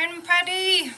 morning, Patty.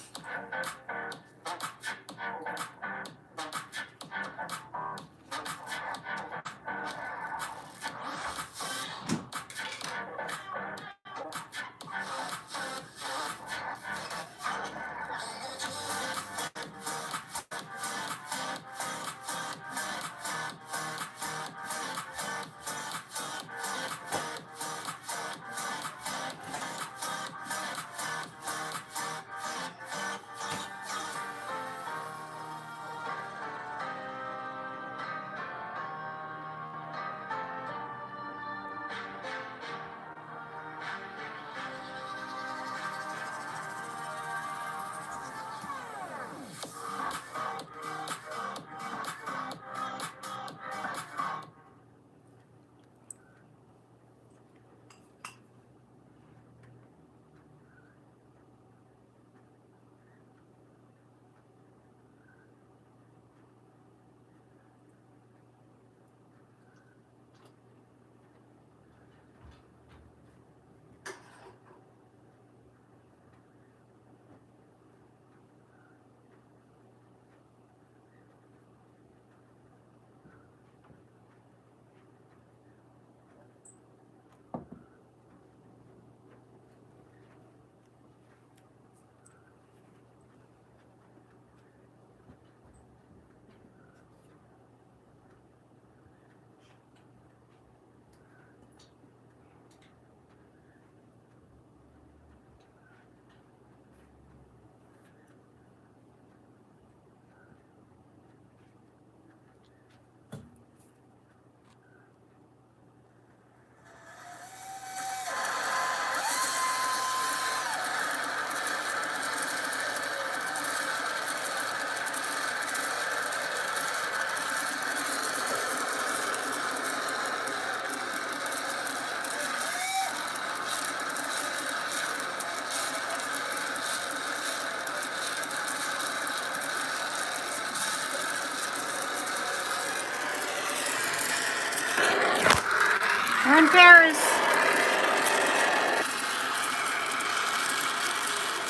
We're in Paris.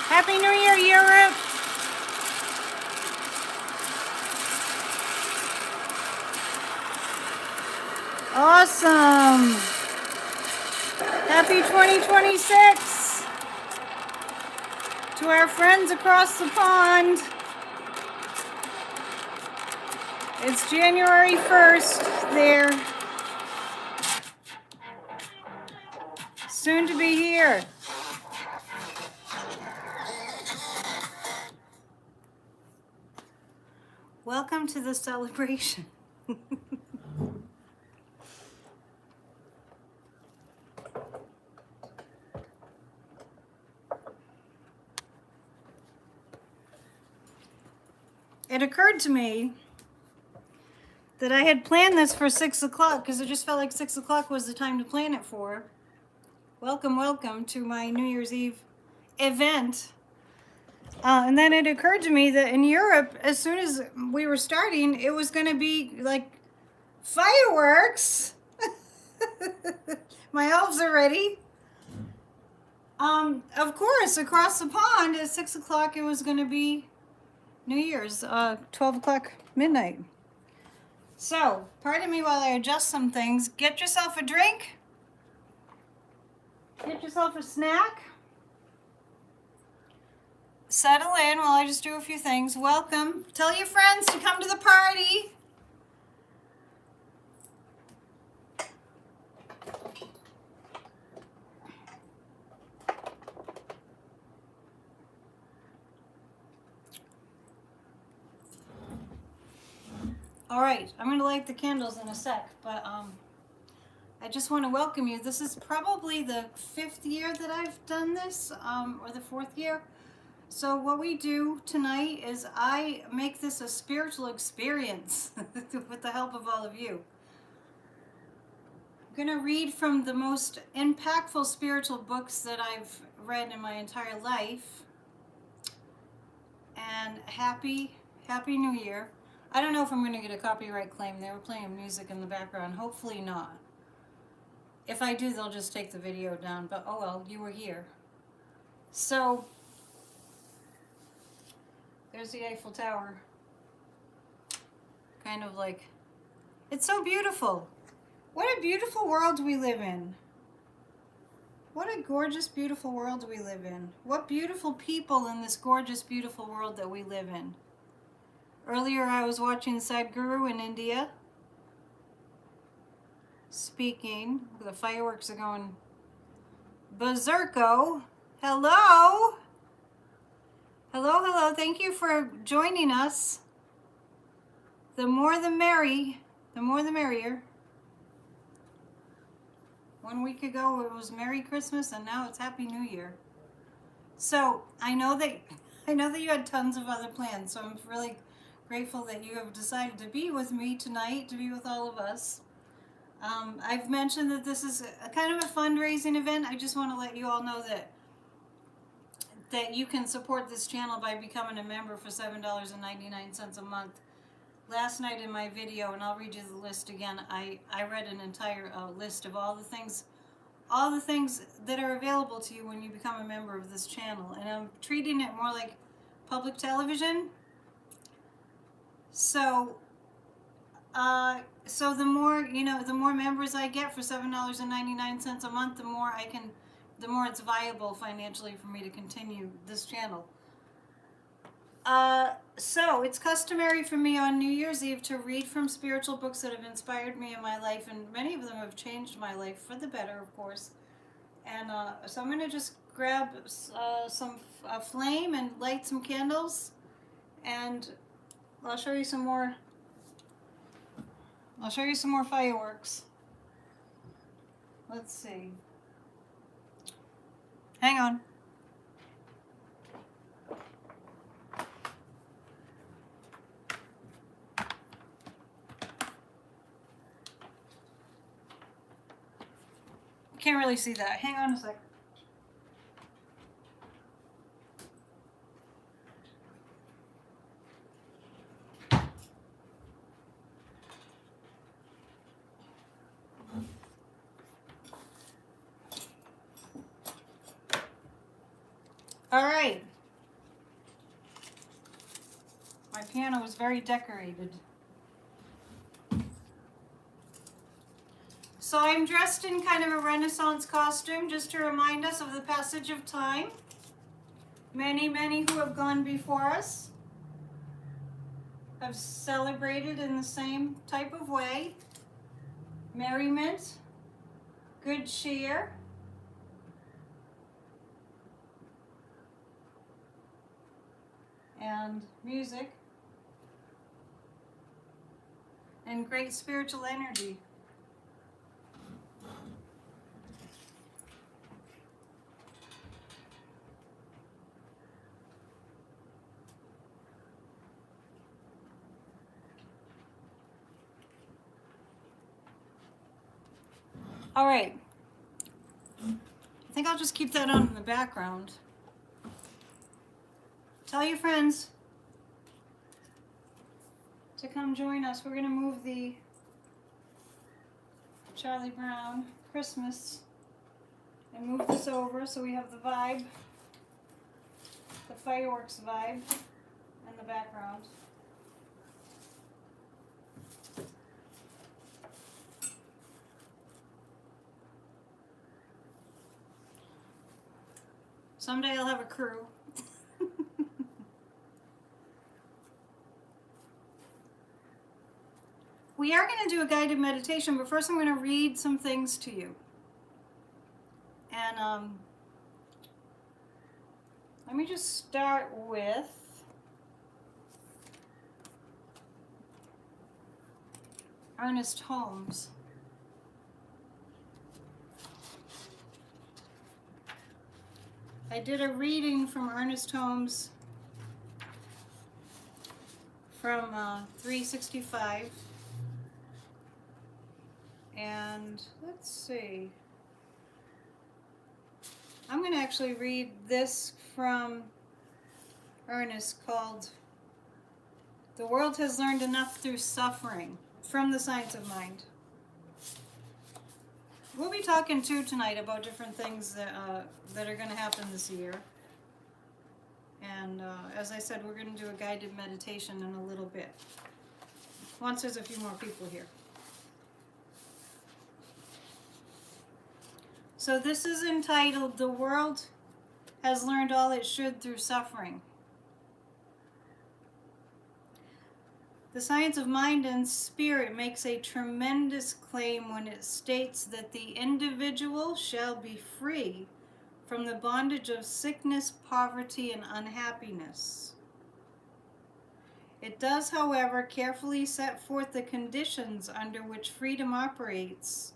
Happy New Year, Europe. Awesome. Happy 2026 to our friends across the pond. It's January 1st there. Soon to be here. Welcome to the celebration. It occurred to me that I had planned this for 6 o'clock because it just felt like 6 o'clock was the time to plan it for. Welcome, welcome to my New Year's Eve event. And then it occurred to me that in Europe, as soon as we were starting, it was going to be like fireworks. My elves are ready. Of course, across the pond at 6 o'clock, it was going to be New Year's, 12 o'clock midnight. So, pardon me while I adjust some things. Get yourself a drink. Get yourself a snack. Settle in while I just do a few things. Welcome. Tell your friends to come to the party. All right, I'm going to light the candles in a sec, but I just want to welcome you. This is probably the 5th year that I've done this, or the 4th year. So what we do tonight is I make this a spiritual experience with the help of all of you. I'm going to read from the most impactful spiritual books that I've read in my entire life. And happy New Year. I don't know if I'm going to get a copyright claim. They were playing music in the background. Hopefully not. If I do, they'll just take the video down. But oh well, you were here. So There's the Eiffel Tower. Kind of like, it's so beautiful. What a beautiful world we live in. What a gorgeous, beautiful world we live in. What beautiful people in this gorgeous, beautiful world that we live in. Earlier I was watching Sadhguru in India speaking. The fireworks are going berserko. Hello. Hello, hello. Thank you for joining us. The more the merry. The more the merrier. 1 week ago it was Merry Christmas and now it's Happy New Year. So I know that you had tons of other plans, so I'm really grateful that you have decided to be with me tonight, to be with all of us. I've mentioned that this is a kind of a fundraising event. I just want to let you all know that you can support this channel by becoming a member for $7.99 a month. Last night in my video, and I'll read you the list again, I read an entire list of all the things that are available to you when you become a member of this channel. And I'm treating it more like public television. So the more, the more members I get for $7.99 a month, the more it's viable financially for me to continue this channel. So it's customary for me on New Year's Eve to read from spiritual books that have inspired me in my life, and many of them have changed my life for the better, of course. And so I'm going to just grab some flame and light some candles, and I'll show you some more. I'll show you some more fireworks. Let's see. Hang on. Can't really see that. Hang on a sec. All right. My piano is very decorated. So I'm dressed in kind of a Renaissance costume just to remind us of the passage of time. Many, many who have gone before us have celebrated in the same type of way. Merriment, good cheer, and music, and great spiritual energy. All right. I think I'll just keep that on in the background. Tell your friends to come join us. We're going to move the Charlie Brown Christmas and move this over so we have the vibe, the fireworks vibe in the background. Someday I'll have a crew. We are going to do a guided meditation, but first I'm going to read some things to you. And let me just start with Ernest Holmes. I did a reading from Ernest Holmes from 365. And let's see. I'm going to actually read this from Ernest called The World Has Learned Enough Through Suffering, from The Science of Mind. We'll be talking too tonight about different things that are going to happen this year. And as I said, we're going to do a guided meditation in a little bit, once there's a few more people here. So this is entitled, "The World Has Learned All It Should Through Suffering." The science of mind and spirit makes a tremendous claim when it states that the individual shall be free from the bondage of sickness, poverty, and unhappiness. It does, however, carefully set forth the conditions under which freedom operates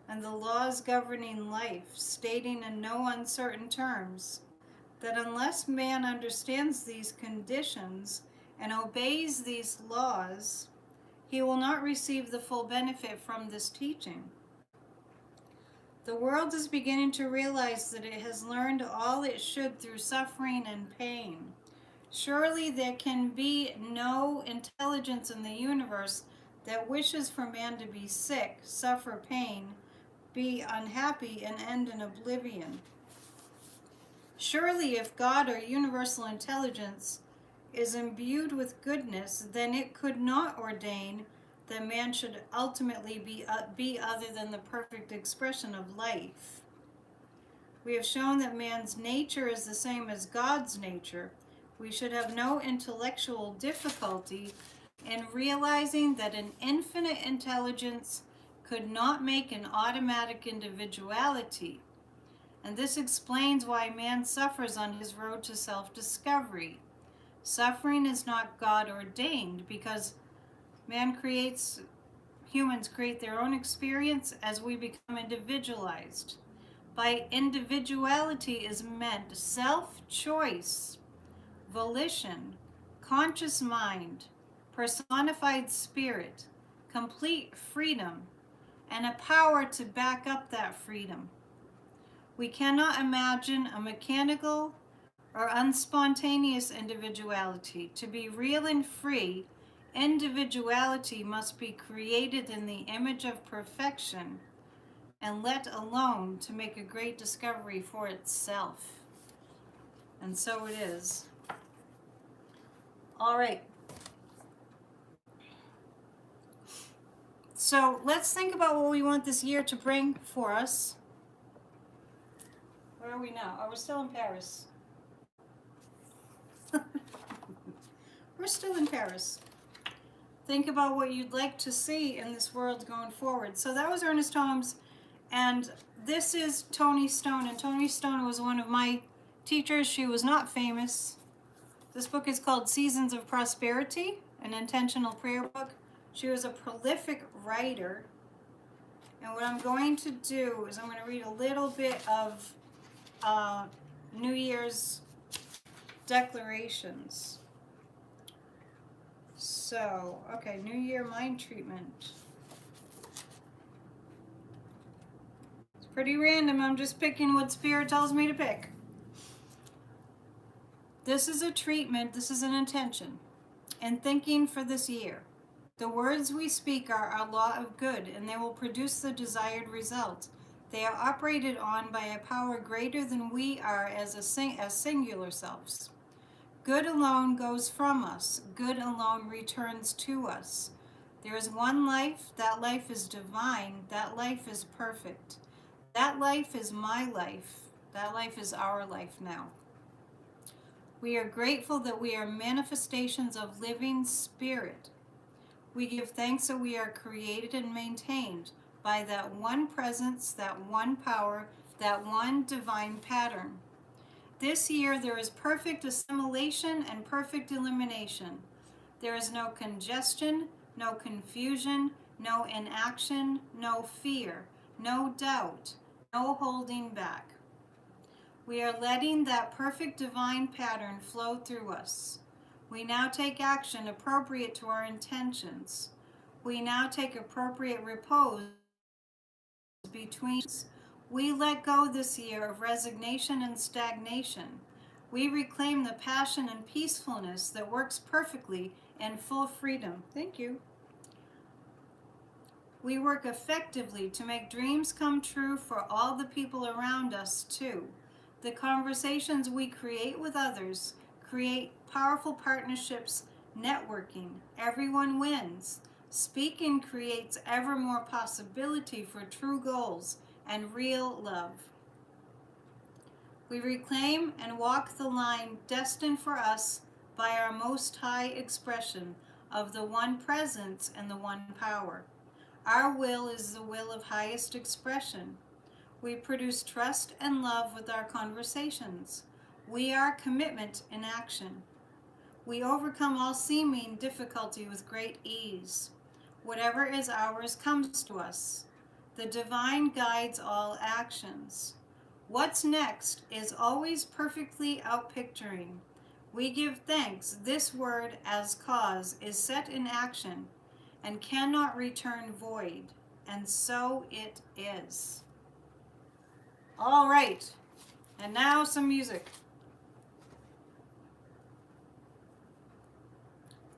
and the laws governing life, stating in no uncertain terms that unless man understands these conditions and obeys these laws, he will not receive the full benefit from this teaching. The world is beginning to realize that it has learned all it should through suffering and pain. Surely there can be no intelligence in the universe that wishes for man to be sick, suffer pain, be unhappy, and end in oblivion. Surely if God or universal intelligence is imbued with goodness, then it could not ordain that man should ultimately be other than the perfect expression of life. We have shown that man's nature is the same as God's nature. We should have no intellectual difficulty in realizing that an infinite intelligence could not make an automatic individuality. And this explains why man suffers on his road to self-discovery. Suffering is not God ordained because humans create their own experience as we become individualized. By individuality is meant self-choice, volition, conscious mind, personified spirit, complete freedom, and a power to back up that freedom. We cannot imagine a mechanical or unspontaneous individuality. To be real and free, individuality must be created in the image of perfection and let alone to make a great discovery for itself. And so it is. All right. So let's think about what we want this year to bring for us. Where are we now? Oh, we're still in Paris. We're still in Paris. Think about what you'd like to see in this world going forward. So that was Ernest Holmes, and this is Toni Stone. And Toni Stone was one of my teachers. She was not famous. This book is called Seasons of Prosperity, an intentional prayer book. She was a prolific writer. And what I'm going to do is I'm going to read a little bit of New Year's declarations. So, okay, New Year mind treatment. It's pretty random. I'm just picking what Spirit tells me to pick. This is a treatment. This is an intention. And thinking for this year. The words we speak are a law of good, and they will produce the desired result. They are operated on by a power greater than we are as singular selves. Good alone goes from us. Good alone returns to us. There is one life. That life is divine. That life is perfect. That life is my life. That life is our life now. We are grateful that we are manifestations of living spirit. We give thanks that we are created and maintained by that one presence, that one power, that one divine pattern. This year there is perfect assimilation and perfect elimination. There is no congestion, no confusion, no inaction, no fear, no doubt, no holding back. We are letting that perfect divine pattern flow through us. We now take action appropriate to our intentions. We now take appropriate repose between. We let go this year of resignation and stagnation. We reclaim the passion and peacefulness that works perfectly in full freedom. Thank you. We work effectively to make dreams come true for all the people around us too. The conversations we create with others create powerful partnerships, networking. Everyone wins. Speaking creates ever more possibility for true goals and real love. We reclaim and walk the line destined for us by our most high expression of the one presence and the one power. Our will is the will of highest expression. We produce trust and love with our conversations. We are commitment in action. We overcome all seeming difficulty with great ease. Whatever is ours comes to us. The divine guides all actions. What's next is always perfectly outpicturing. We give thanks. This word as cause is set in action and cannot return void. And so it is. All right. And now some music.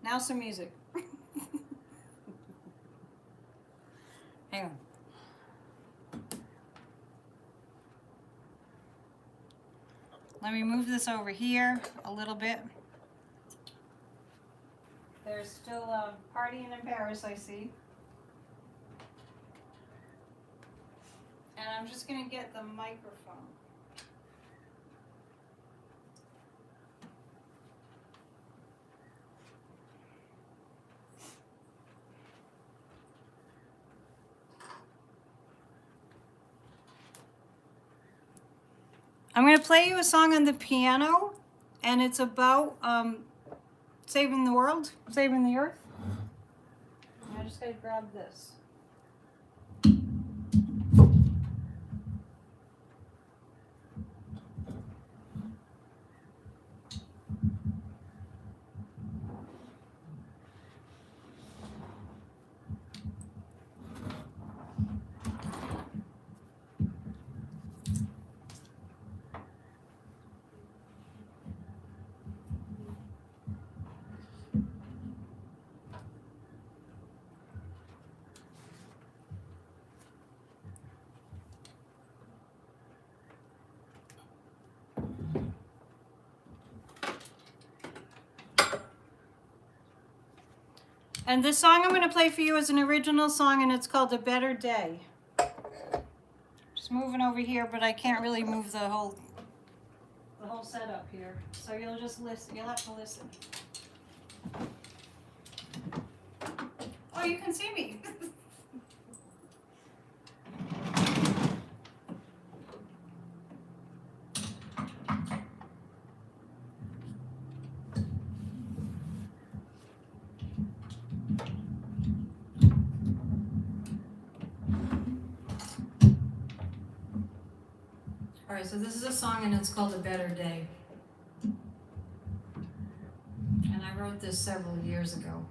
Now some music. Hang on. Let me move this over here a little bit. There's still partying in Paris, I see. And I'm just going to get the microphone. I'm going to play you a song on the piano, and it's about saving the world, saving the earth. I just got to grab this. And this song I'm going to play for you is an original song, and it's called A Better Day. Just moving over here, but I can't really move the whole setup here. So you'll just listen. You'll have to listen. Oh, you can see me. All right, so this is a song and it's called A Better Day. And I wrote this several years ago.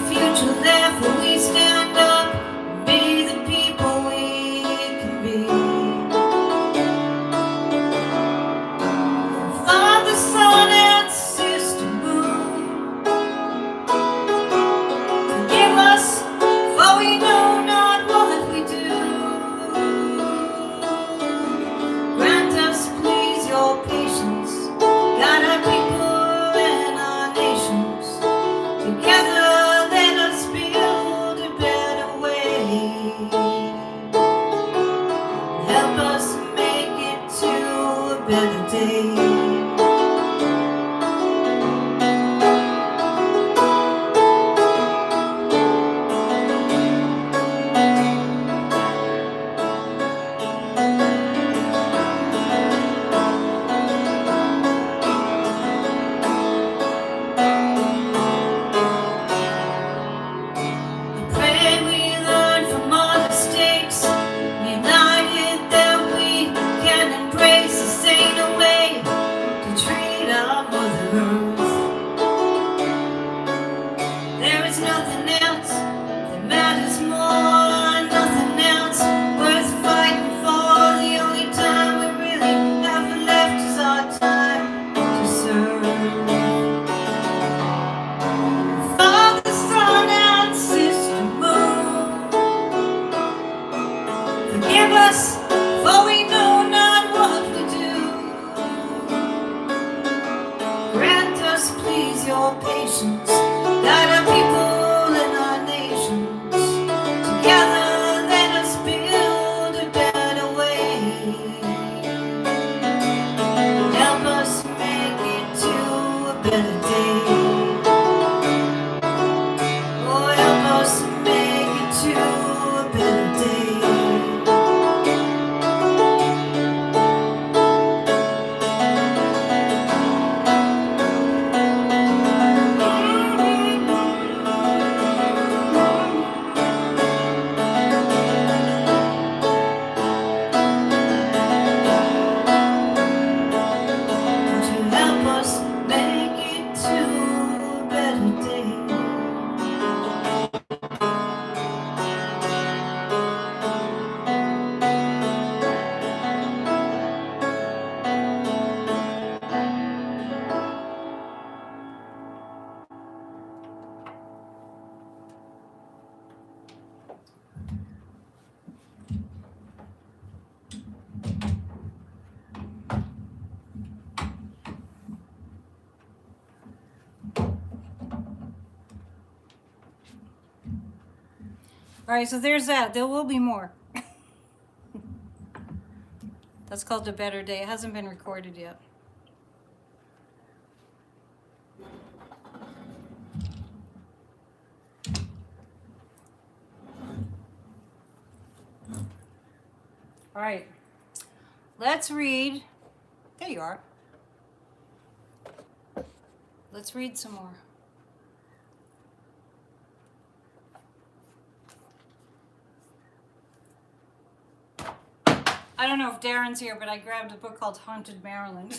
Future, therefore we stand up and be the people All right, so there's that. There will be more. That's called A Better Day. It hasn't been recorded yet. All right, let's read. There you are. Let's read some more. I don't know if Darren's here, but I grabbed a book called Haunted Maryland.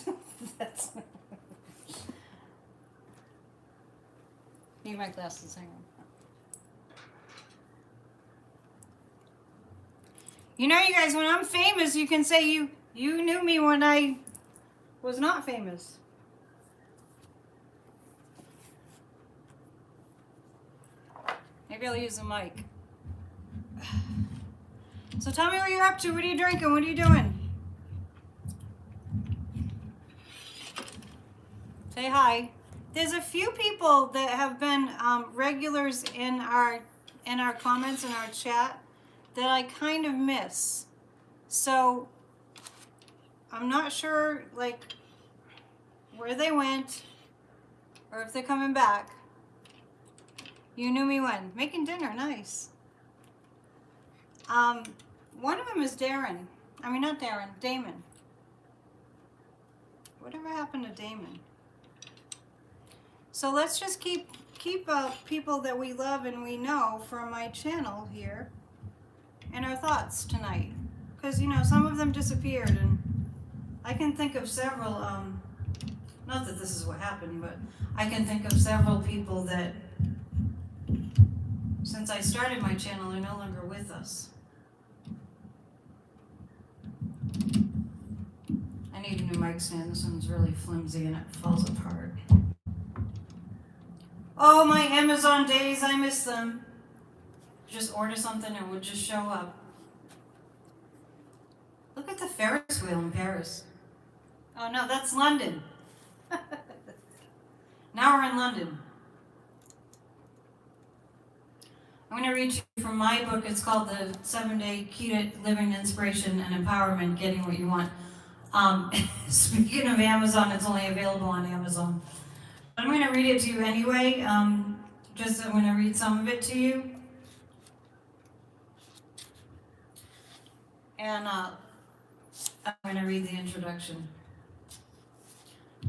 That's need my glasses, hang on. You know, you guys, when I'm famous, you can say you knew me when I was not famous. Maybe I'll use the mic. So tell me what you're up to. What are you drinking? What are you doing? Say hi. There's a few people that have been regulars in our comments in our chat that I kind of miss. So I'm not sure like where they went or if they're coming back. You knew me when? Making dinner, nice. One of them is Darren. I mean, not Darren, Damon. Whatever happened to Damon? So let's just keep people that we love and we know from my channel here in our thoughts tonight. Because, you know, some of them disappeared, and I can think of several, not that this is what happened, but I can think of several people that, since I started my channel, are no longer with us. I need a new mic stand. This one's really flimsy and it falls apart. Oh, my Amazon days, I miss them. Just order something and it would just show up. Look at the Ferris wheel in Paris. Oh no, that's London. Now we're in London. I'm going to read you from my book. It's called The 7-Day Key to Living Inspiration and Empowerment, Getting What You Want. Speaking of Amazon, it's only available on Amazon. I'm going to read it to you anyway. I'm going to read some of it to you. And I'm going to read the introduction.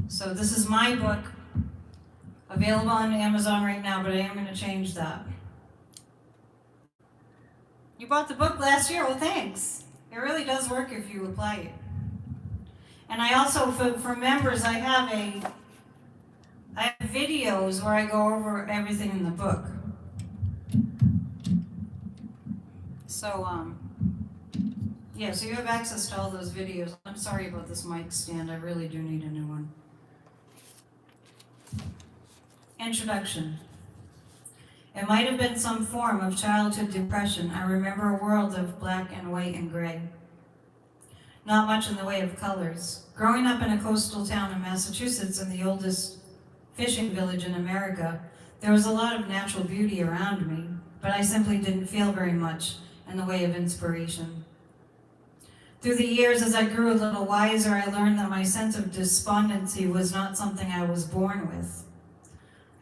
So this is my book, available on Amazon right now, but I am going to change that. You bought the book last year? Well, thanks. It really does work if you apply it. And I also, for members, I have videos where I go over everything in the book. So, yeah, so you have access to all those videos. I'm sorry about this mic stand. I really do need a new one. Introduction. It might have been some form of childhood depression. I remember a world of black and white and gray. Not much in the way of colors. Growing up in a coastal town in Massachusetts, in the oldest fishing village in America, there was a lot of natural beauty around me, but I simply didn't feel very much in the way of inspiration. Through the years, as I grew a little wiser, I learned that my sense of despondency was not something I was born with.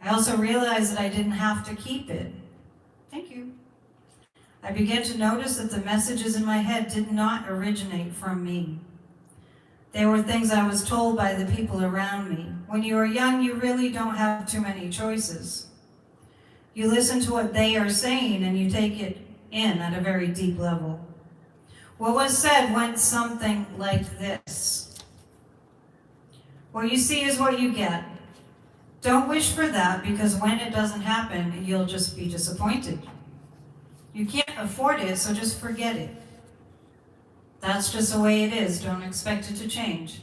I also realized that I didn't have to keep it. Thank you. I began to notice that the messages in my head did not originate from me. They were things I was told by the people around me. When you are young, you really don't have too many choices. You listen to what they are saying and you take it in at a very deep level. What was said went something like this. What you see is what you get. Don't wish for that, because when it doesn't happen, you'll just be disappointed. You can't afford it, so just forget it. That's just the way it is. Don't expect it to change.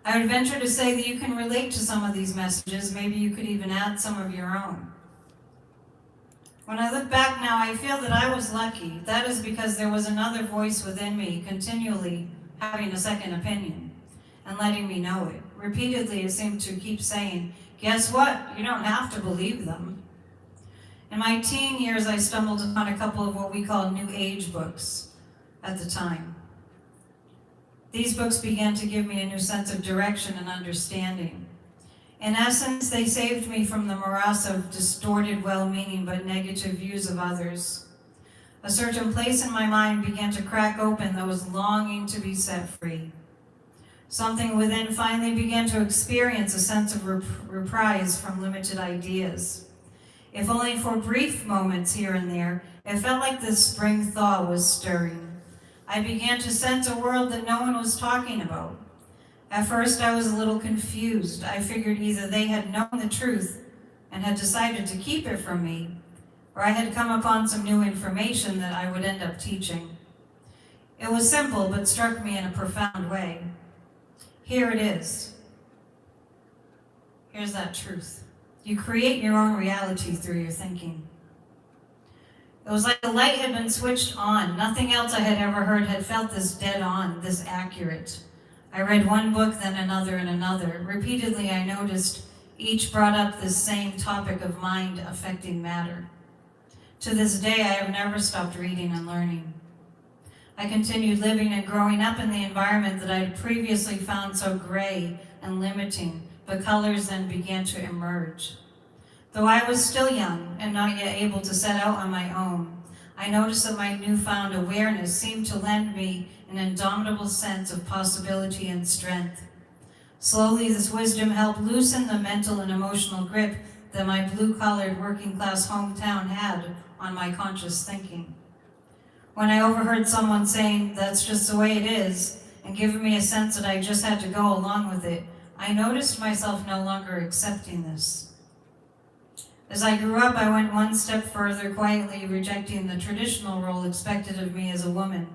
I would venture to say that you can relate to some of these messages. Maybe you could even add some of your own. When I look back now, I feel that I was lucky. That is because there was another voice within me continually having a second opinion and letting me know it. Repeatedly, it seemed to keep saying, guess what? You don't have to believe them. In my teen years, I stumbled upon a couple of what we call New Age books at the time. These books began to give me a new sense of direction and understanding. In essence, they saved me from the morass of distorted, well-meaning but negative views of others. A certain place in my mind began to crack open that was longing to be set free. Something within finally began to experience a sense of reprise from limited ideas. If only for brief moments here and there, it felt like the spring thaw was stirring. I began to sense a world that no one was talking about. At first, I was a little confused. I figured either they had known the truth and had decided to keep it from me, or I had come upon some new information that I would end up teaching. It was simple, but struck me in a profound way. Here it is. Here's that truth. You create your own reality through your thinking. It was like the light had been switched on. Nothing else I had ever heard had felt this dead on, this accurate. I read one book, then another and another. Repeatedly, I noticed each brought up this same topic of mind affecting matter. To this day, I have never stopped reading and learning. I continued living and growing up in the environment that I had previously found so gray and limiting, but colors then began to emerge. Though I was still young and not yet able to set out on my own, I noticed that my newfound awareness seemed to lend me an indomitable sense of possibility and strength. Slowly, this wisdom helped loosen the mental and emotional grip that my blue-collared working-class hometown had on my conscious thinking. When I overheard someone saying, "That's just the way it is," and giving me a sense that I just had to go along with it, I noticed myself no longer accepting this. As I grew up, I went one step further, quietly rejecting the traditional role expected of me as a woman.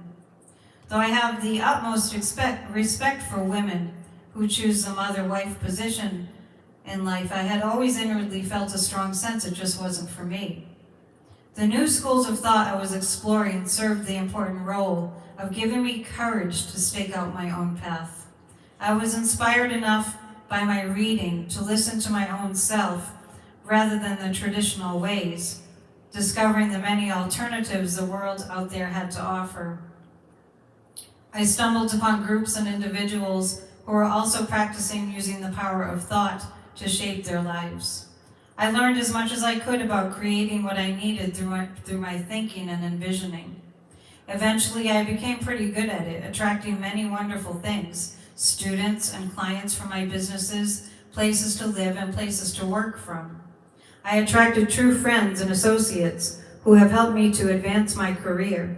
Though I have the utmost respect for women who choose the mother-wife position in life, I had always inwardly felt a strong sense it just wasn't for me. The new schools of thought I was exploring served the important role of giving me courage to stake out my own path. I was inspired enough by my reading to listen to my own self rather than the traditional ways, discovering the many alternatives the world out there had to offer. I stumbled upon groups and individuals who were also practicing using the power of thought to shape their lives. I learned as much as I could about creating what I needed through my thinking and envisioning. Eventually, I became pretty good at it, attracting many wonderful things: students and clients from my businesses, places to live and places to work from. I attracted true friends and associates who have helped me to advance my career.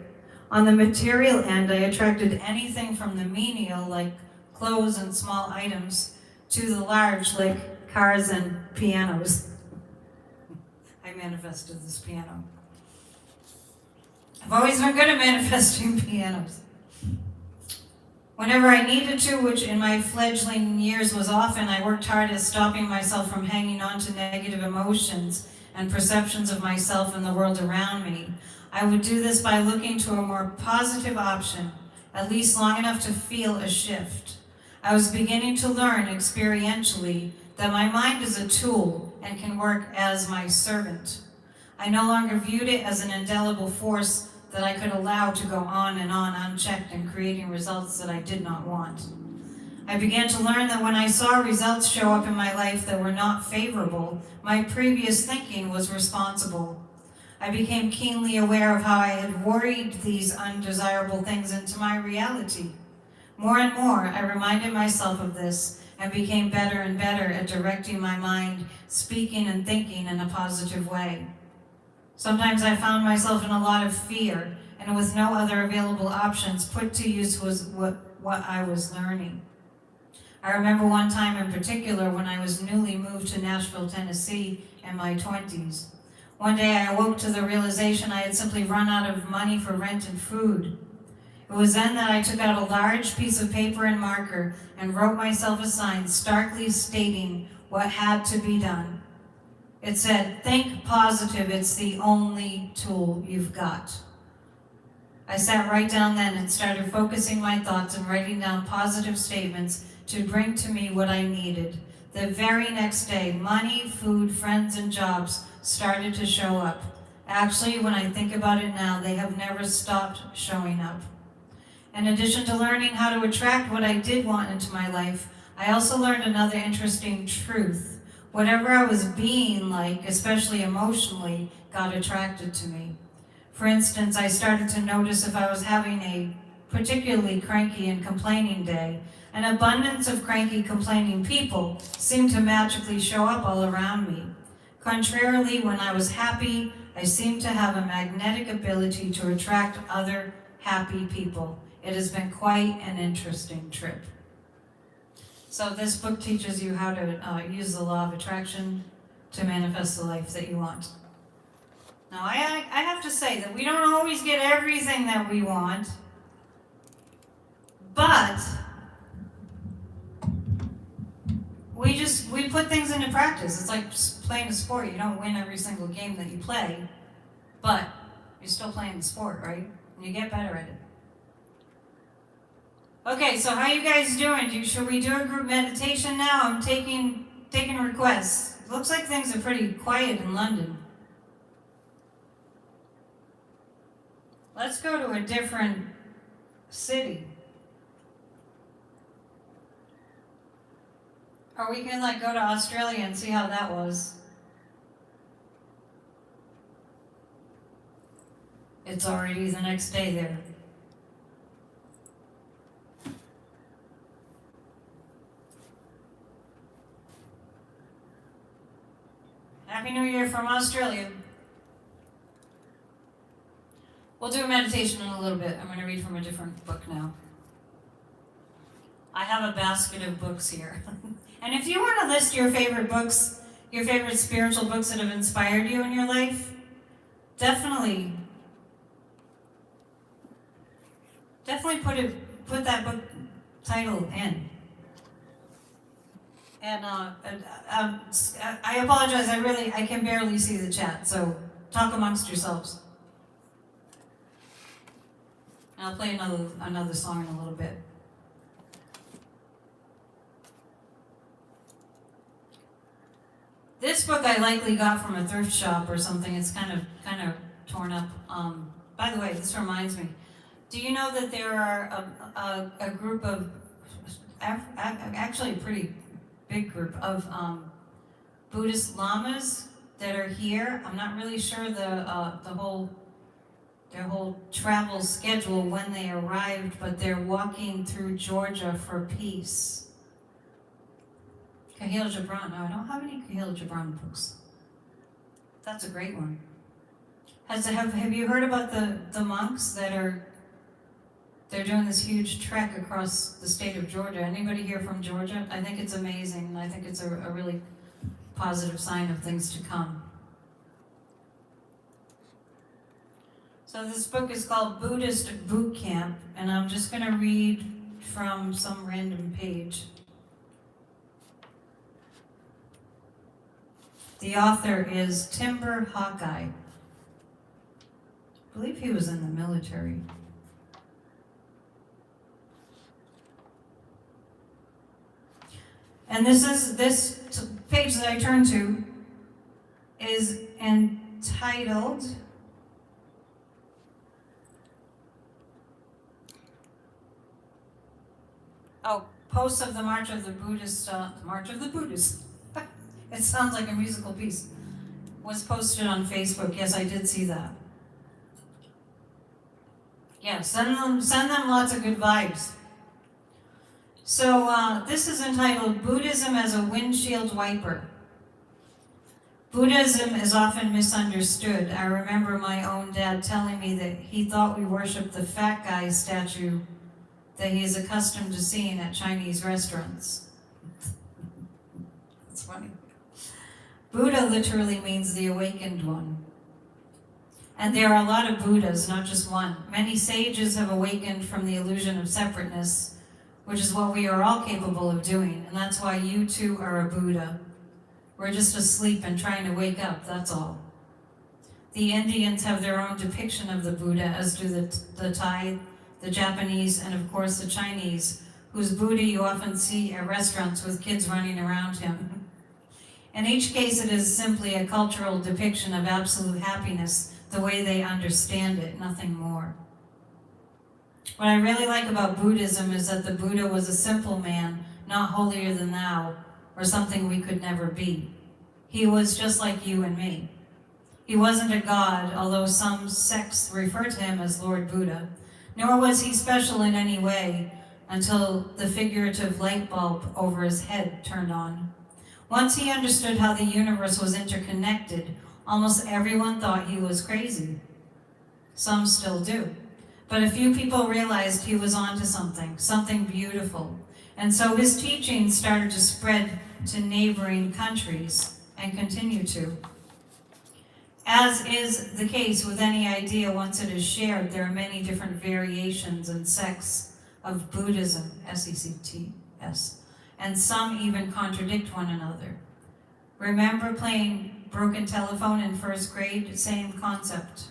On the material end, I attracted anything from the menial, like clothes and small items, to the large, like cars and pianos. I manifested this piano. I've always been good at manifesting pianos. Whenever I needed to, which in my fledgling years was often, I worked hard at stopping myself from hanging on to negative emotions and perceptions of myself and the world around me. I would do this by looking to a more positive option, at least long enough to feel a shift. I was beginning to learn experientially that my mind is a tool and can work as my servant. I no longer viewed it as an indelible force that I could allow to go on unchecked and creating results that I did not want. I began to learn that when I saw results show up in my life that were not favorable, my previous thinking was responsible. I became keenly aware of how I had worried these undesirable things into my reality. More and more, I reminded myself of this and became better and better at directing my mind, speaking and thinking in a positive way. Sometimes I found myself in a lot of fear, and with no other available options, put to use was what I was learning. I remember one time in particular when I was newly moved to Nashville, Tennessee in my 20s. One day I awoke to the realization I had simply run out of money for rent and food. It was then that I took out a large piece of paper and marker and wrote myself a sign starkly stating what had to be done. It said, "Think positive, it's the only tool you've got." I sat right down then and started focusing my thoughts and writing down positive statements to bring to me what I needed. The very next day, money, food, friends, and jobs started to show up. Actually, when I think about it now, they have never stopped showing up. In addition to learning how to attract what I did want into my life, I also learned another interesting truth. Whatever I was being like, especially emotionally, got attracted to me. For instance, I started to notice if I was having a particularly cranky and complaining day, an abundance of cranky, complaining people seemed to magically show up all around me. Contrarily, when I was happy, I seemed to have a magnetic ability to attract other happy people. It has been quite an interesting trip. So this book teaches you how to use the law of attraction to manifest the life that you want. Now, I have to say that we don't always get everything that we want, but we put things into practice. It's like playing a sport. You don't win every single game that you play, but you're still playing the sport, right? And you get better at it. Okay, so how you guys doing? Should we do a group meditation now? I'm taking requests. It looks like things are pretty quiet in London. Let's go to a different city. Or we can go to Australia and see how that was. It's already the next day there. Happy New Year from Australia. We'll do a meditation in a little bit. I'm going to read from a different book now. I have a basket of books here. And if you want to list your favorite books, your favorite spiritual books that have inspired you in your life, definitely put that book title in. And I apologize, I can barely see the chat, so talk amongst yourselves. And I'll play another song in a little bit. This book I likely got from a thrift shop or something. It's kind of torn up. By the way, this reminds me. Do you know that there are a group of, actually a pretty big group of Buddhist lamas that are here? I'm not really sure their whole travel schedule when they arrived, but they're walking through Georgia for peace. Kahlil Gibran. No, I don't have any Kahlil Gibran books. That's a great one. Have you heard about the monks they're doing this huge trek across the state of Georgia? Anybody here from Georgia? I think it's amazing, and I think it's a really positive sign of things to come. So this book is called Buddhist Boot Camp, and I'm just going to read from some random page. The author is Timber Hawkeye. I believe he was in the military. And this page that I turned to is entitled Posts of the March of the Buddhist, March of the Buddhists. It sounds like a musical piece. Was posted on Facebook. Yes, I did see that. Yeah, send them lots of good vibes. So this is entitled Buddhism as a Windshield Wiper. Buddhism is often misunderstood. I remember my own dad telling me that he thought we worshiped the fat guy statue that he is accustomed to seeing at Chinese restaurants. That's funny. Buddha literally means the awakened one. And there are a lot of Buddhas, not just one. Many sages have awakened from the illusion of separateness, which is what we are all capable of doing. And that's why you too are a Buddha. We're just asleep and trying to wake up, that's all. The Indians have their own depiction of the Buddha, as do the Thai, the Japanese, and of course the Chinese, whose Buddha you often see at restaurants with kids running around him. In each case, it is simply a cultural depiction of absolute happiness, the way they understand it, nothing more. What I really like about Buddhism is that the Buddha was a simple man, not holier than thou, or something we could never be. He was just like you and me. He wasn't a god, although some sects refer to him as Lord Buddha, nor was he special in any way until the figurative light bulb over his head turned on. Once he understood how the universe was interconnected, almost everyone thought he was crazy. Some still do. But a few people realized he was onto something beautiful. And so his teachings started to spread to neighboring countries and continue to. As is the case with any idea, once it is shared, there are many different variations and sects of Buddhism, S-E-C-T-S, and some even contradict one another. Remember playing broken telephone in first grade? Same concept,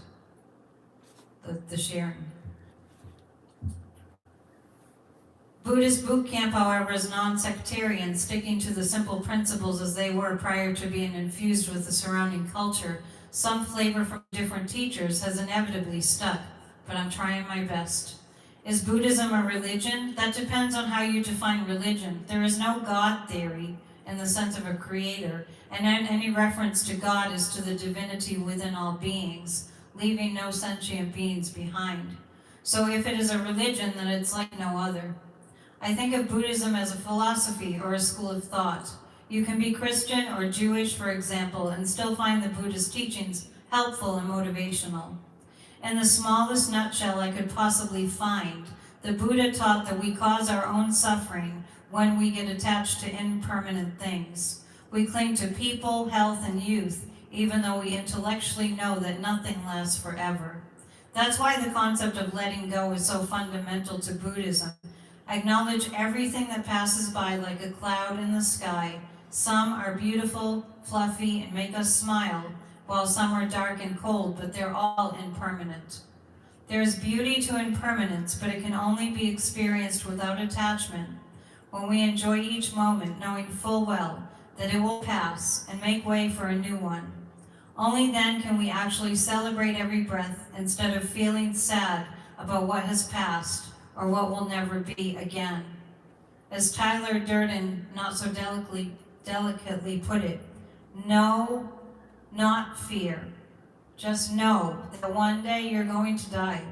the sharing. Buddhist boot camp, however, is non-sectarian, sticking to the simple principles as they were prior to being infused with the surrounding culture. Some flavor from different teachers has inevitably stuck, but I'm trying my best. Is Buddhism a religion? That depends on how you define religion. There is no God theory in the sense of a creator, and any reference to God is to the divinity within all beings, leaving no sentient beings behind. So if it is a religion, then it's like no other. I think of Buddhism as a philosophy or a school of thought. You can be Christian or Jewish, for example, and still find the Buddhist teachings helpful and motivational. In the smallest nutshell I could possibly find, the Buddha taught that we cause our own suffering when we get attached to impermanent things. We cling to people, health, and youth, even though we intellectually know that nothing lasts forever. That's why the concept of letting go is so fundamental to Buddhism. Acknowledge everything that passes by like a cloud in the sky. Some are beautiful, fluffy, and make us smile, while some are dark and cold, but they're all impermanent. There is beauty to impermanence, but it can only be experienced without attachment. When we enjoy each moment, knowing full well that it will pass and make way for a new one. Only then can we actually celebrate every breath instead of feeling sad about what has passed or what will never be again. As Tyler Durden not so delicately put it, know, not fear. Just know that one day you're going to die.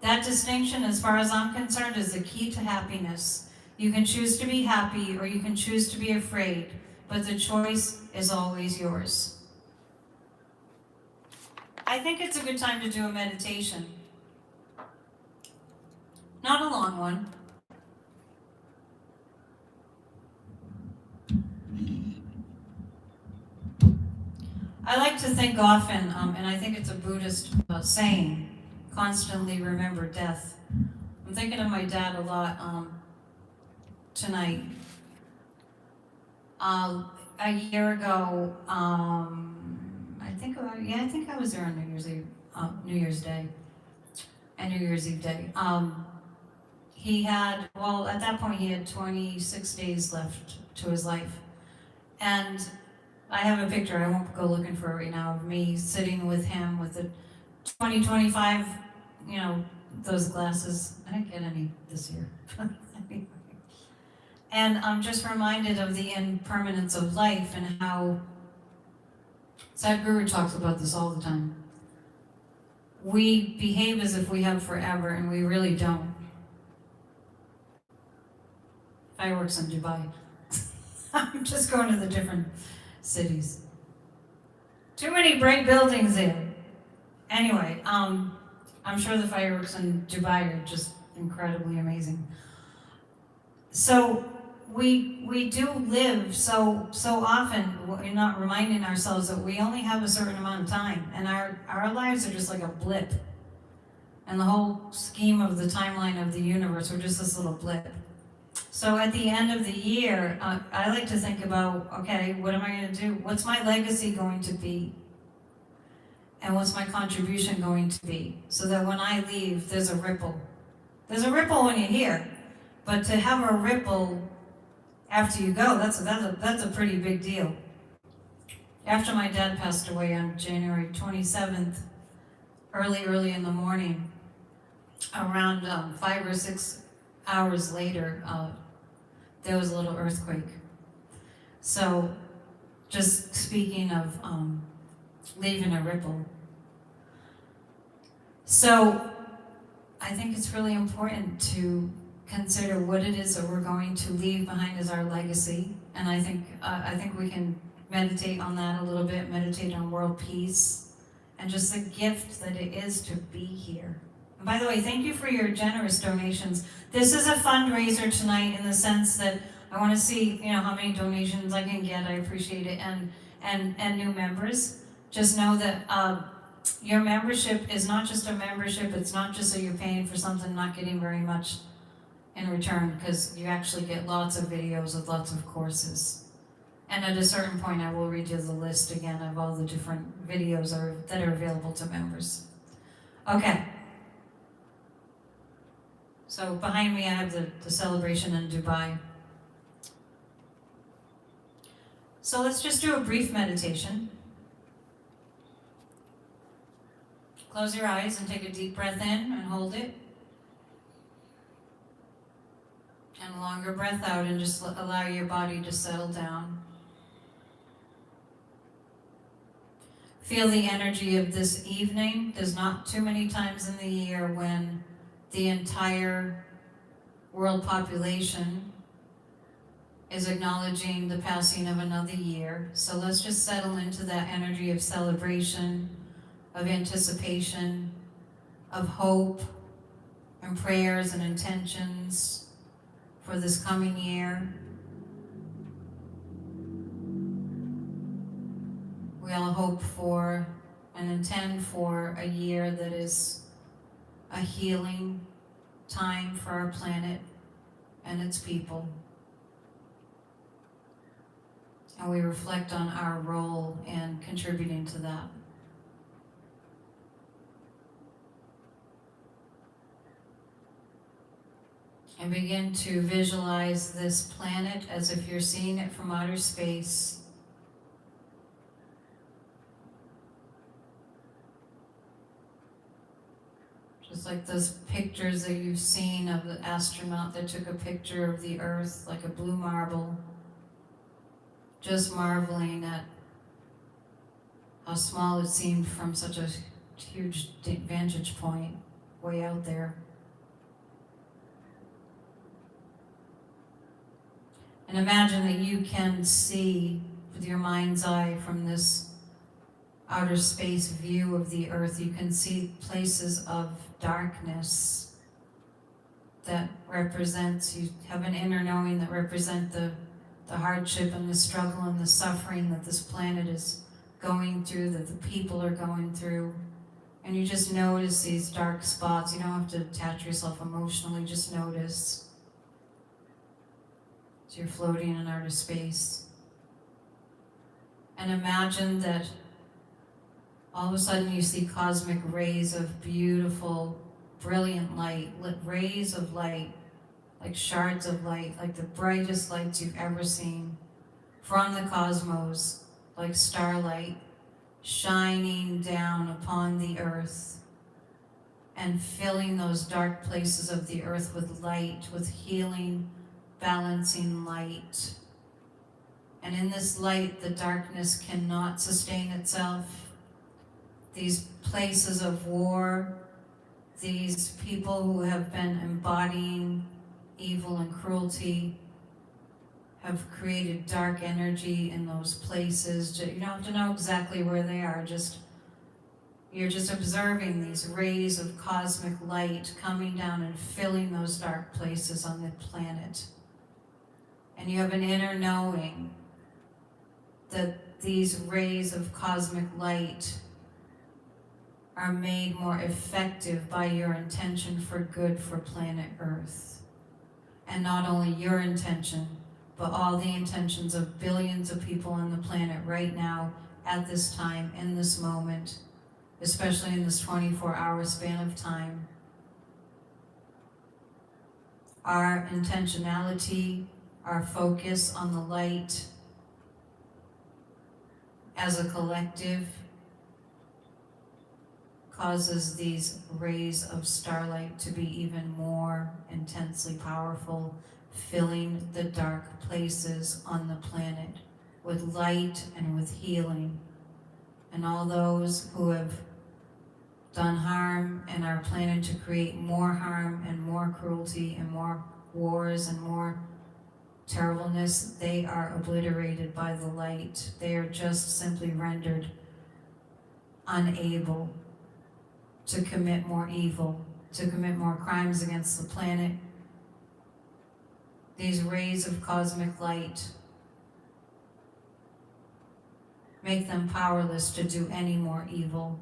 That distinction, as far as I'm concerned, is the key to happiness. You can choose to be happy or you can choose to be afraid, but the choice is always yours. I think it's a good time to do a meditation. Not a long one. I like to think often, and I think it's a Buddhist saying, constantly remember death. I'm thinking of my dad a lot tonight. A year ago, I think I was there on New Year's Eve, New Year's Day, and New Year's Eve Day. He had, at that point he had 26 days left to his life. And I have a picture, I won't go looking for it right now, of me sitting with him with the 2025, those glasses. I didn't get any this year. And I'm just reminded of the impermanence of life and how Sadhguru talks about this all the time. We behave as if we have forever, and we really don't. Fireworks in Dubai. I'm just going to the different cities. Too many bright buildings there. Anyway, I'm sure the fireworks in Dubai are just incredibly amazing. So we do live so often, we're not reminding ourselves that we only have a certain amount of time, and our lives are just like a blip. And the whole scheme of the timeline of the universe, we're just this little blip. So at the end of the year, I like to think about, okay, what am I going to do? What's my legacy going to be? And what's my contribution going to be? So that when I leave, there's a ripple. There's a ripple when you're here, but to have a ripple after you go, that's a pretty big deal. After my dad passed away on January 27th, early in the morning, around 5 or 6 hours later, there was a little earthquake. So, just speaking of leaving a ripple. So, I think it's really important to consider what it is that we're going to leave behind as our legacy, and I think we can meditate on that a little bit, meditate on world peace, and just the gift that it is to be here. And by the way, thank you for your generous donations. This is a fundraiser tonight in the sense that I want to see, how many donations I can get. I appreciate it, and new members. Just know that your membership is not just a membership. It's not just that you're paying for something, not getting very much in return, because you actually get lots of videos with lots of courses. And at a certain point, I will read you the list again of all the different videos that are available to members. Okay. So behind me, I have the celebration in Dubai. So let's just do a brief meditation. Close your eyes and take a deep breath in and hold it. And a longer breath out and just allow your body to settle down. Feel the energy of this evening. There's not too many times in the year when the entire world population is acknowledging the passing of another year. So let's just settle into that energy of celebration, of anticipation, of hope, and prayers and intentions for this coming year. We all hope for and intend for a year that is a healing time for our planet and its people. And we reflect on our role in contributing to that. And begin to visualize this planet as if you're seeing it from outer space. Just like those pictures that you've seen of the astronaut that took a picture of the Earth like a blue marble. Just marveling at how small it seemed from such a huge vantage point way out there. And imagine that you can see with your mind's eye from this outer space view of the Earth, you can see places of darkness that represents, you have an inner knowing that represent the hardship and the struggle and the suffering that this planet is going through, that the people are going through. And you just notice these dark spots. You don't have to attach yourself emotionally, just notice. So you're floating in outer space. And imagine that all of a sudden you see cosmic rays of beautiful, brilliant light, rays of light, like shards of light, like the brightest lights you've ever seen from the cosmos, like starlight, shining down upon the Earth and filling those dark places of the Earth with light, with healing, balancing light. And in this light, the darkness cannot sustain itself. These places of war, these people who have been embodying evil and cruelty have created dark energy in those places. You don't have to know exactly where they are, you're just observing these rays of cosmic light coming down and filling those dark places on the planet. And you have an inner knowing that these rays of cosmic light are made more effective by your intention for good for planet Earth. And not only your intention, but all the intentions of billions of people on the planet right now, at this time, in this moment, especially in this 24-hour span of time. Our intentionality, our focus on the light, as a collective, causes these rays of starlight to be even more intensely powerful, filling the dark places on the planet with light and with healing. And all those who have done harm and are planning to create more harm and more cruelty and more wars and more terribleness, they are obliterated by the light. They are just simply rendered unable to commit more evil, to commit more crimes against the planet. These rays of cosmic light make them powerless to do any more evil.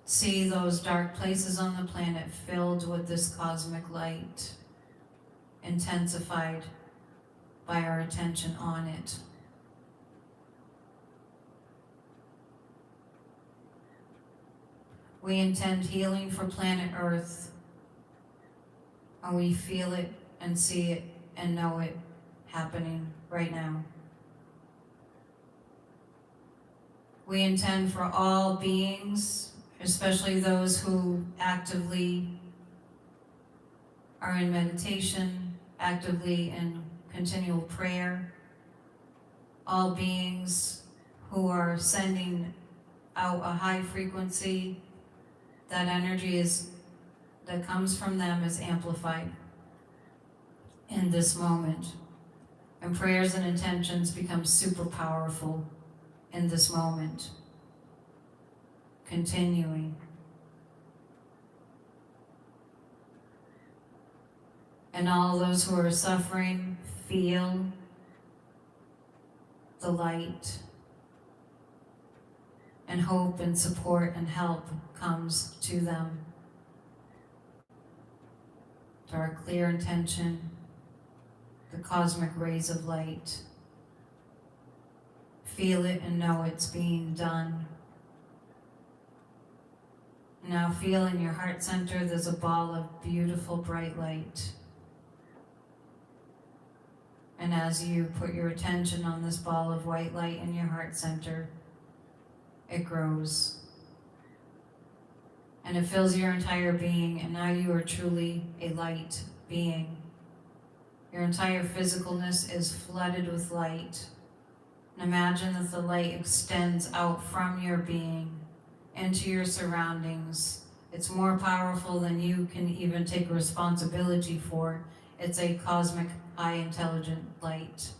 See those dark places on the planet filled with this cosmic light, intensified by our attention on it. We intend healing for planet Earth, and we feel it and see it and know it happening right now. We intend for all beings, especially those who actively are in meditation, actively in continual prayer, all beings who are sending out a high frequency, that energy that comes from them is amplified in this moment. And prayers and intentions become super powerful in this moment, continuing. And all those who are suffering feel the light, and hope and support and help comes to them. To our clear intention, the cosmic rays of light. Feel it and know it's being done. Now feel in your heart center there's a ball of beautiful bright light. And as you put your attention on this ball of white light in your heart center, it grows. And it fills your entire being, and now you are truly a light being. Your entire physicalness is flooded with light. And imagine that the light extends out from your being into your surroundings. It's more powerful than you can even take responsibility for. It's a cosmic, high intelligent light.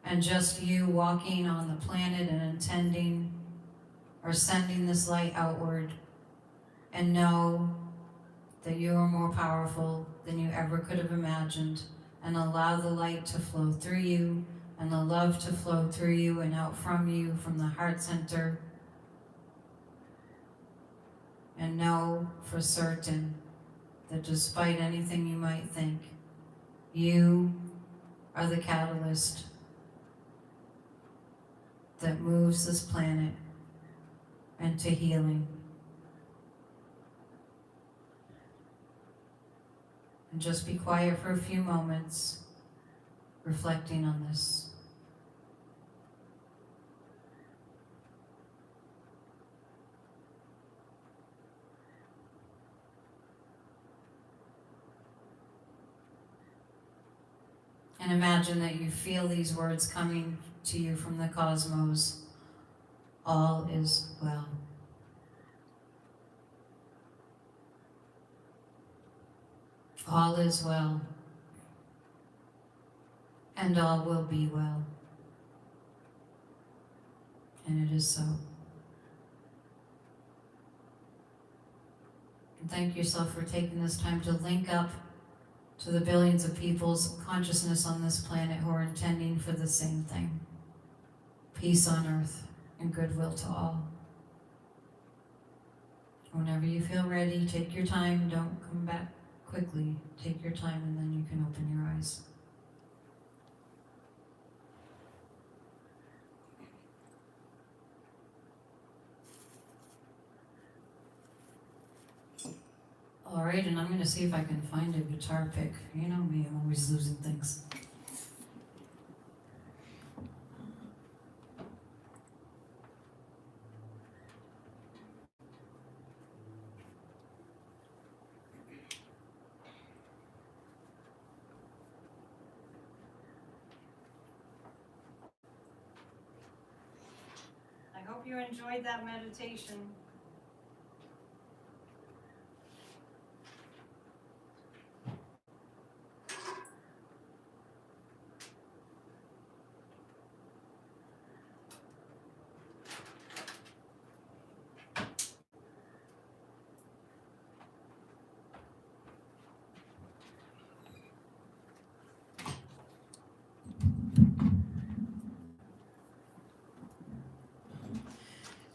And just you walking on the planet and intending or sending this light outward, and know that you are more powerful than you ever could have imagined, and allow the light to flow through you and the love to flow through you and out from you from the heart center. And know for certain that despite anything you might think, you are the catalyst that moves this planet into healing. And just be quiet for a few moments, reflecting on this. And imagine that you feel these words coming to you from the cosmos. All is well. All is well. And all will be well. And it is so. And thank yourself for taking this time to link up to the billions of people's consciousness on this planet who are intending for the same thing. Peace on earth and goodwill to all. Whenever you feel ready, take your time. Don't come back quickly. Take your time and then you can open your eyes. All right, and I'm going to see if I can find a guitar pick. You know me, I'm always losing things. you enjoyed that meditation.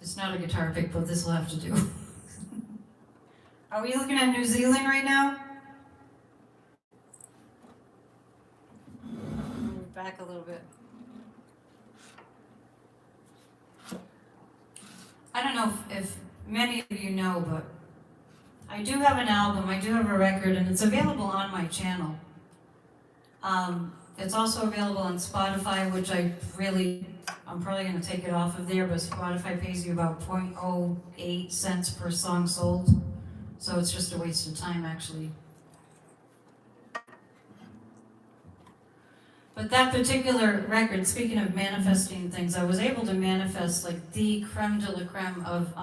It's not a guitar pick, but this will have to do. Are we looking at New Zealand right now? Move back a little bit. I don't know if many of you know, but I do have an album, I do have a record, and it's available on my channel. It's also available on Spotify, which I'm probably going to take it off of there, but Spotify pays you about 0.08 cents per song sold. So it's just a waste of time, actually. But that particular record, speaking of manifesting things, I was able to manifest like the creme de la creme of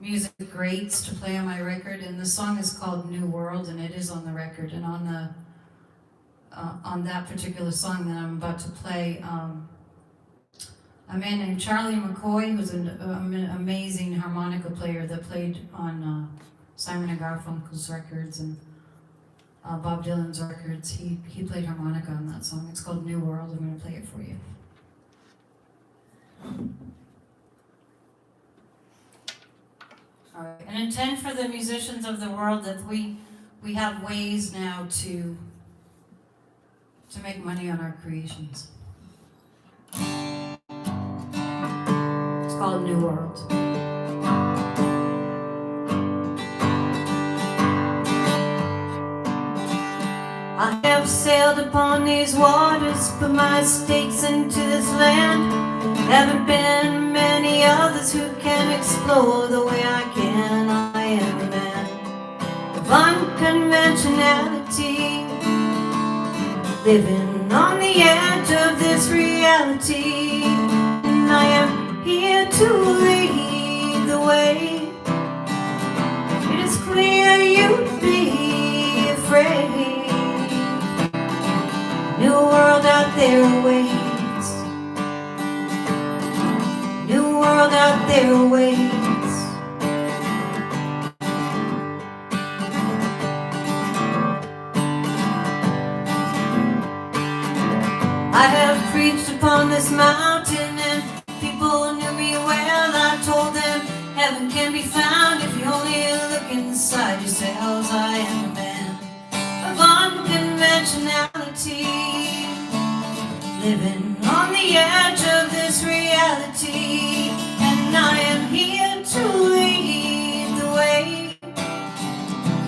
music greats to play on my record, and the song is called New World, and it is on the record. And on that particular song that I'm about to play, a man named Charlie McCoy, who's an amazing harmonica player that played on Simon and Garfunkel's records and Bob Dylan's records. He played harmonica on that song. It's called New World. I'm going to play it for you. All right. And intend for the musicians of the world that we have ways now to make money on our creations. It's called New World. I have sailed upon these waters, put my stakes into this land. Haven't been many others who can explore the way I can. I am a man of unconventionality, living on the edge of this reality. And I am here to lead the way. It is clear you'd be afraid. New world out there waits. New world out there waits. I have preached upon this mountain and people knew me well. I told them heaven can be found if you only look inside yourselves. I am a man of unconventionality, living on the edge of this reality. And I am here to lead the way.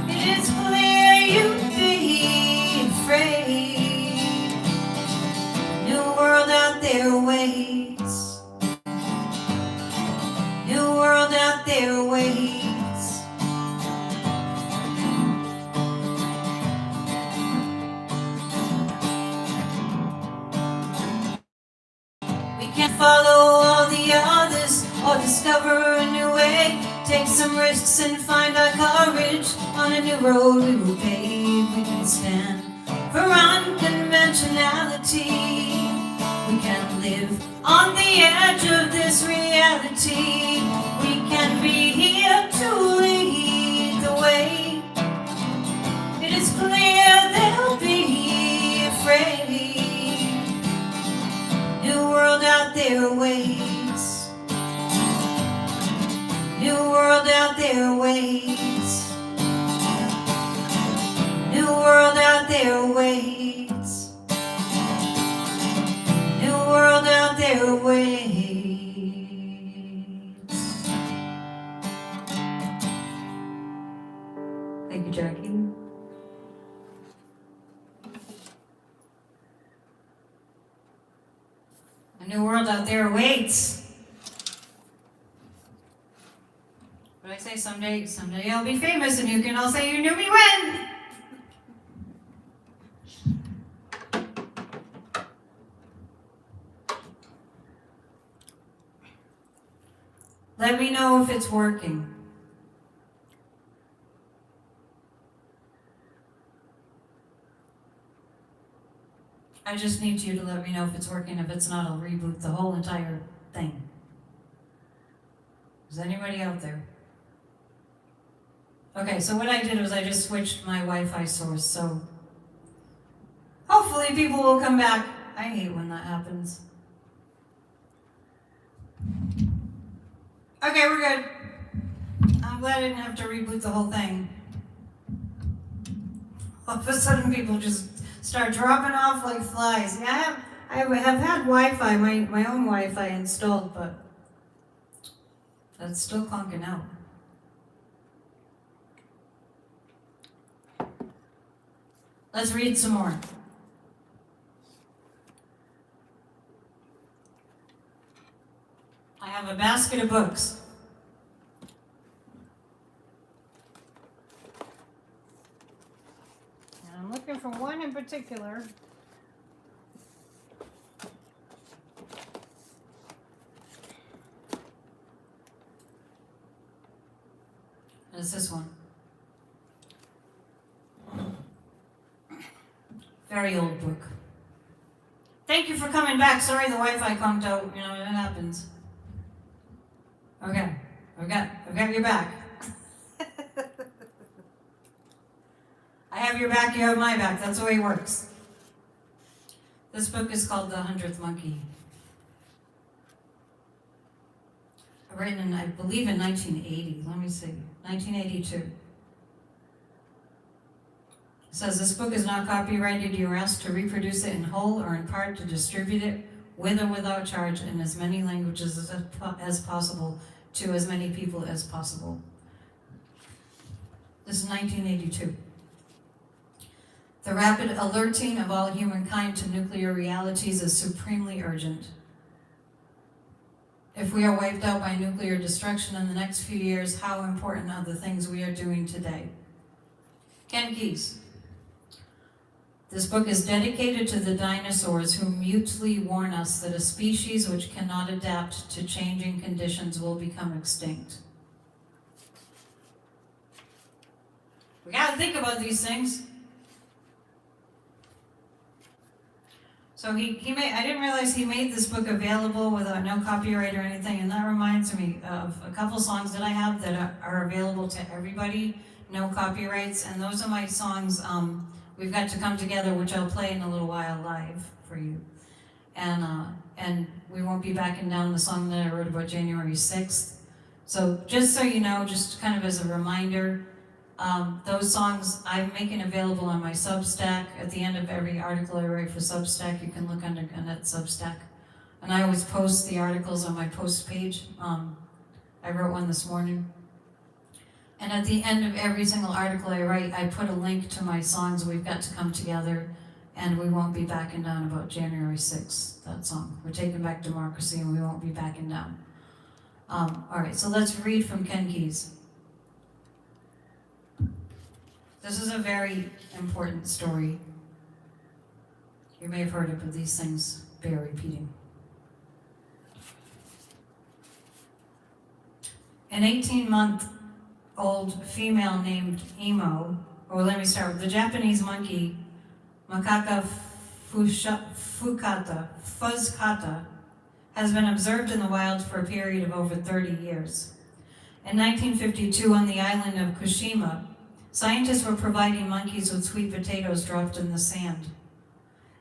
It is clear you'd be afraid. New world out there waits. New world out there waits. We can't follow all the others or discover a new way. Take some risks and find our courage. On a new road we will pave. We can stand for unconventionality. We can live on the edge of this reality. We can be here to lead the way. It is clear they'll be afraid. New world out there waits. New world out there waits. New world out there waits. New world out there waits. Thank you, Jackie. A new world out there waits. But I say someday I'll be famous and you can all say you knew me when. Let me know if it's working. I just need you to let me know if it's working. If it's not, I'll reboot the whole entire thing. Is anybody out there? Okay, so what I did was I just switched my Wi-Fi source, so hopefully people will come back. I hate when that happens. Okay, we're good. I'm glad I didn't have to reboot the whole thing. All of a sudden people just start dropping off like flies. Yeah, I have had Wi-Fi, my own Wi-Fi installed, but that's still clunking out. Let's read some more. I have a basket of books. And I'm looking for one in particular. And it's this one. Very old book. Thank you for coming back. Sorry the Wi-Fi conked out. You know, it happens. Okay, I've got your back. I have your back, you have my back. That's the way it works. This book is called The 100th Monkey. Written in, I believe, in 1980. Let me see. 1982. It says, this book is not copyrighted. You are asked to reproduce it in whole or in part, to distribute it with or without charge in as many languages as possible to as many people as possible. This is 1982. The rapid alerting of all humankind to nuclear realities is supremely urgent. If we are wiped out by nuclear destruction in the next few years, how important are the things we are doing today? Ken Keyes. This book is dedicated to the dinosaurs who mutely warn us that a species which cannot adapt to changing conditions will become extinct. We gotta think about these things. So he made, I didn't realize he made this book available without no copyright or anything, and that reminds me of a couple songs that I have that are available to everybody, no copyrights, and those are my songs, We've Got to Come Together, which I'll play in a little while live for you. And We Won't Be Backing Down, the song that I wrote about January 6th. So just so you know, just kind of as a reminder, those songs I'm making available on my Substack. At the end of every article I write for Substack, you can look under that Substack. And I always post the articles on my post page. I wrote one this morning. And at the end of every single article I write, I put a link to my songs, We've Got to Come Together, and We Won't Be Backing Down, about January 6th, that song. We're taking back democracy and we won't be backing down. All right, so let's read from Ken Keyes. This is a very important story. You may have heard it, but these things bear repeating. An 18-month-old female named Emo, or let me start with the Japanese monkey, Macaca fuzzcata, has been observed in the wild for a period of over 30 years. In 1952, on the island of Kushima, scientists were providing monkeys with sweet potatoes dropped in the sand.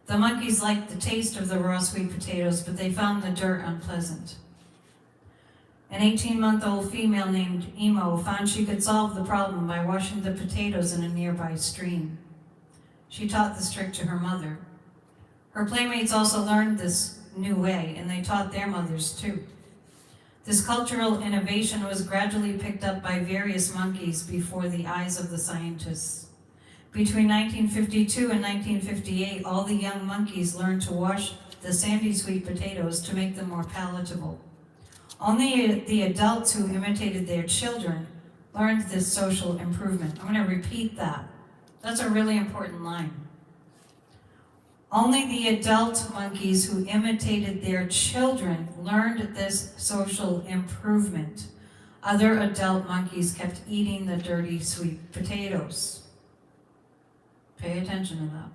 The monkeys liked the taste of the raw sweet potatoes, but they found the dirt unpleasant. An 18-month-old female named Emo found she could solve the problem by washing the potatoes in a nearby stream. She taught this trick to her mother. Her playmates also learned this new way, and they taught their mothers too. This cultural innovation was gradually picked up by various monkeys before the eyes of the scientists. Between 1952 and 1958, all the young monkeys learned to wash the sandy sweet potatoes to make them more palatable. Only the adults who imitated their children learned this social improvement. I'm going to repeat that. That's a really important line. Only the adult monkeys who imitated their children learned this social improvement. Other adult monkeys kept eating the dirty sweet potatoes. Pay attention to that.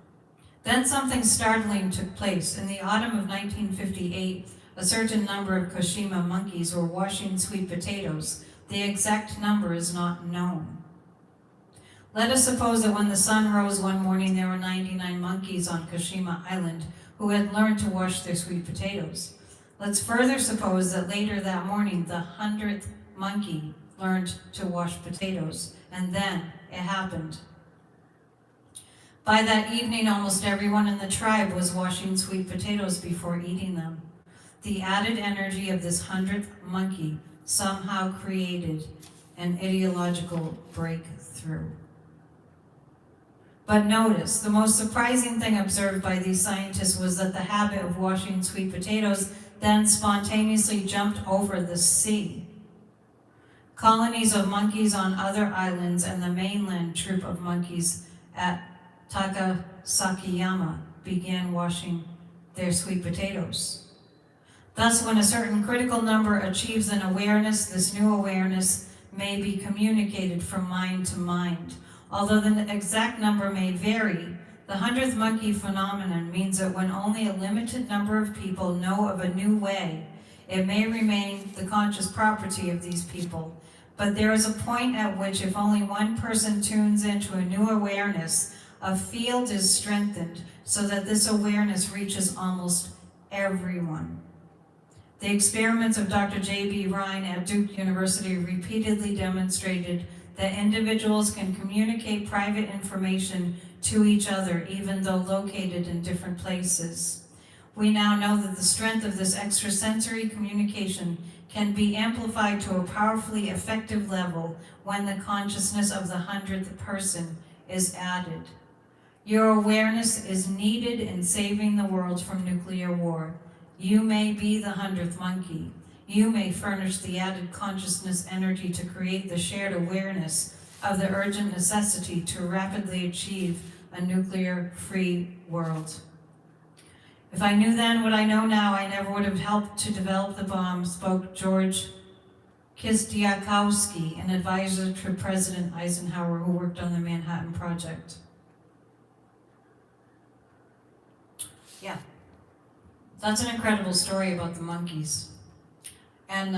Then something startling took place. In the autumn of 1958, a certain number of Kashima monkeys were washing sweet potatoes. The exact number is not known. Let us suppose that when the sun rose one morning, there were 99 monkeys on Kashima Island who had learned to wash their sweet potatoes. Let's further suppose that later that morning, the 100th monkey learned to wash potatoes, and then it happened. By that evening, almost everyone in the tribe was washing sweet potatoes before eating them. The added energy of this 100th monkey somehow created an ideological breakthrough. But notice, the most surprising thing observed by these scientists was that the habit of washing sweet potatoes then spontaneously jumped over the sea. Colonies of monkeys on other islands and the mainland troop of monkeys at Takasakiyama began washing their sweet potatoes. Thus, when a certain critical number achieves an awareness, this new awareness may be communicated from mind to mind. Although the exact number may vary, the 100th monkey phenomenon means that when only a limited number of people know of a new way, it may remain the conscious property of these people. But there is a point at which if only one person tunes into a new awareness, a field is strengthened so that this awareness reaches almost everyone. The experiments of Dr. J.B. Rhine at Duke University repeatedly demonstrated that individuals can communicate private information to each other even though located in different places. We now know that the strength of this extrasensory communication can be amplified to a powerfully effective level when the consciousness of the 100th person is added. Your awareness is needed in saving the world from nuclear war. You may be the 100th monkey. You may furnish the added consciousness energy to create the shared awareness of the urgent necessity to rapidly achieve a nuclear-free world. If I knew then what I know now, I never would have helped to develop the bomb, spoke George Kistiakowsky, an advisor to President Eisenhower who worked on the Manhattan Project. Yeah, that's an incredible story about the monkeys. And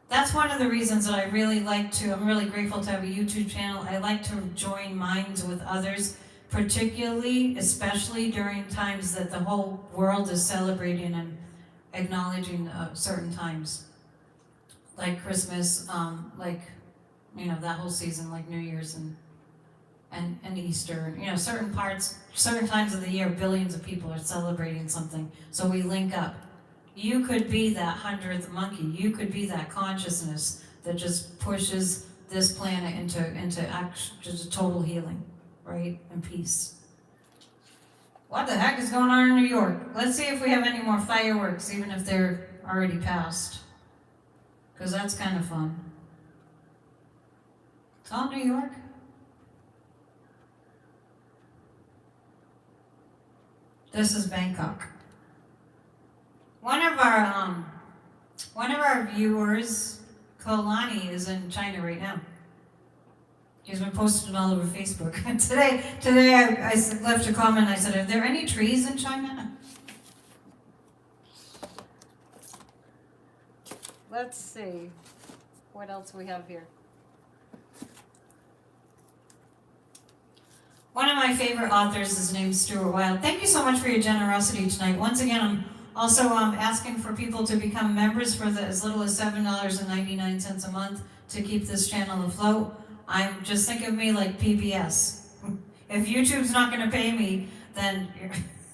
that's one of the reasons that I really like to, I'm really grateful to have a YouTube channel. I like to join minds with others, particularly, especially during times that the whole world is celebrating and acknowledging certain times. Like Christmas, that whole season, like New Year's and Easter, certain times of the year, billions of people are celebrating something, so we link up. You could be that 100th monkey. You could be that consciousness that just pushes this planet into just total healing, right, and peace. What the heck is going on in New York? Let's see if we have any more fireworks, even if they're already passed, because that's kind of fun. It's all New York. This is Bangkok. One of our viewers, Kolani, is in China right now. He's been posting all over Facebook. Today I left a comment. I said, "Are there any trees in China?" Let's see what else we have here. One of my favorite authors is named Stuart Wilde. Thank you so much for your generosity tonight. Once again, I'm also asking for people to become members for as little as $7.99 a month to keep this channel afloat. I'm just think of me like PBS. If YouTube's not going to pay me, then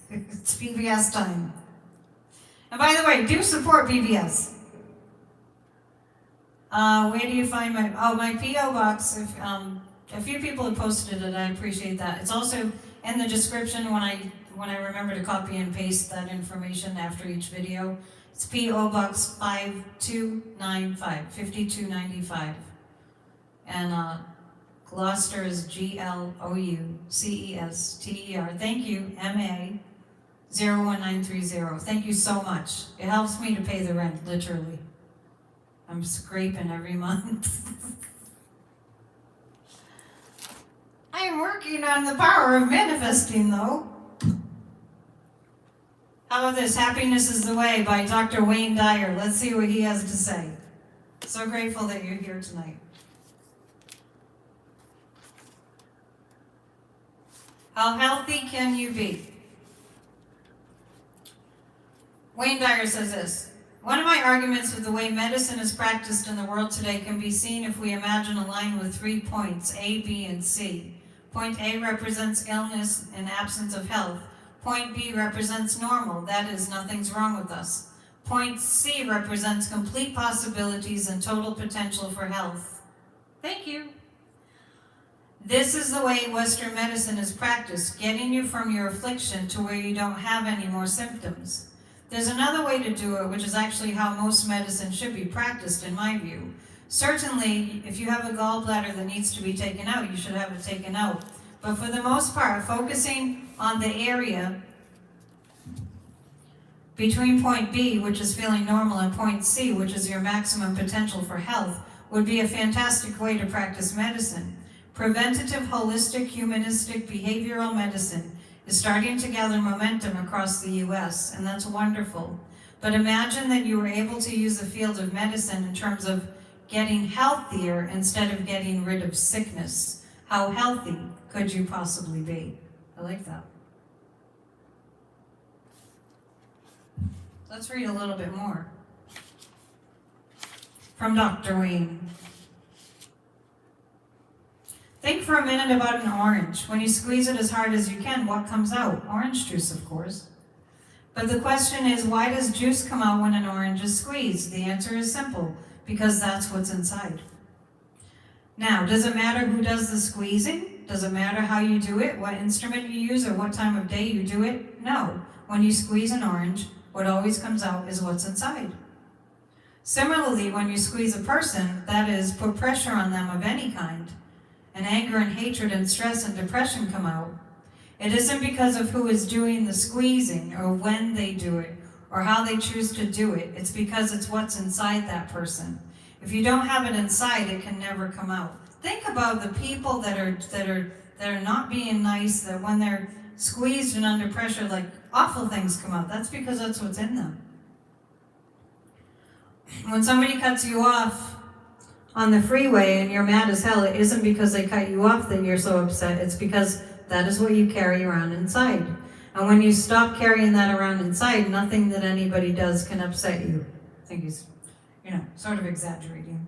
it's PBS time. And by the way, do support PBS. Where do you find my P.O. box? If a few people have posted it, I appreciate that. It's also in the description when I remember to copy and paste that information after each video. It's P.O. Box 5295, 5295. And Gloucester is Gloucester. Thank you, MA 01930. Thank you so much. It helps me to pay the rent, literally. I'm scraping every month. I'm working on the power of manifesting, though. How about this? Happiness is the Way by Dr. Wayne Dyer. Let's see what he has to say. So grateful that you're here tonight. How healthy can you be? Wayne Dyer says this: one of my arguments with the way medicine is practiced in the world today can be seen if we imagine a line with 3 points, A, B, and C. Point A represents illness and absence of health. Point B represents normal, that is, nothing's wrong with us. Point C represents complete possibilities and total potential for health. Thank you. This is the way Western medicine is practiced, getting you from your affliction to where you don't have any more symptoms. There's another way to do it, which is actually how most medicine should be practiced, in my view. Certainly, if you have a gallbladder that needs to be taken out, you should have it taken out. But for the most part, focusing on the area between point B, which is feeling normal, and point C, which is your maximum potential for health, would be a fantastic way to practice medicine. Preventative, holistic, humanistic, behavioral medicine is starting to gather momentum across the US, and that's wonderful. But imagine that you were able to use the field of medicine in terms of getting healthier instead of getting rid of sickness. How healthy could you possibly be? I like that. Let's read a little bit more from Dr. Wayne. Think for a minute about an orange. When you squeeze it as hard as you can, what comes out? Orange juice, of course. But the question is, why does juice come out when an orange is squeezed? The answer is simple: because that's what's inside. Now, does it matter who does the squeezing? Does it matter how you do it, what instrument you use, or what time of day you do it? No. When you squeeze an orange, what always comes out is what's inside. Similarly, when you squeeze a person, that is, put pressure on them of any kind, and anger and hatred and stress and depression come out, it isn't because of who is doing the squeezing or when they do it or how they choose to do it. It's because it's what's inside that person. If you don't have it inside, it can never come out. Think about the people that are not being nice, that when they're squeezed and under pressure, like awful things come out. That's because that's what's in them. When somebody cuts you off on the freeway and you're mad as hell, it isn't because they cut you off that you're so upset. It's because that is what you carry around inside. And when you stop carrying that around inside, nothing that anybody does can upset you. I think he's, sort of exaggerating.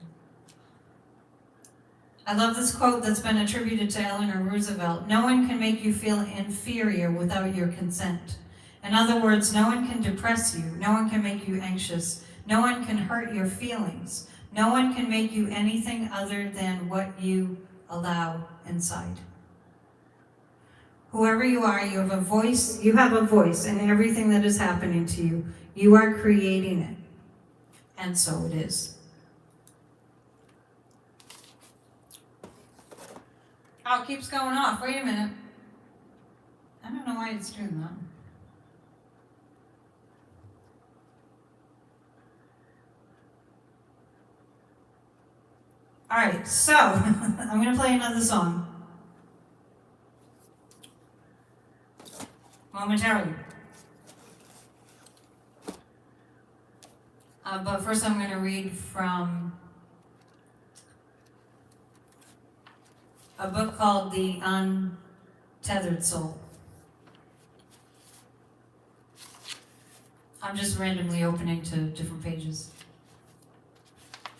I love this quote that's been attributed to Eleanor Roosevelt. No one can make you feel inferior without your consent. In other words, no one can depress you. No one can make you anxious. No one can hurt your feelings. No one can make you anything other than what you allow inside. Whoever you are, you have a voice. You have a voice in everything that is happening to you. You are creating it. And so it is. Oh, it keeps going off. Wait a minute. I don't know why it's doing that. All right, so I'm going to play another song momentarily. But first I'm going to read from a book called The Untethered Soul. I'm just randomly opening to different pages.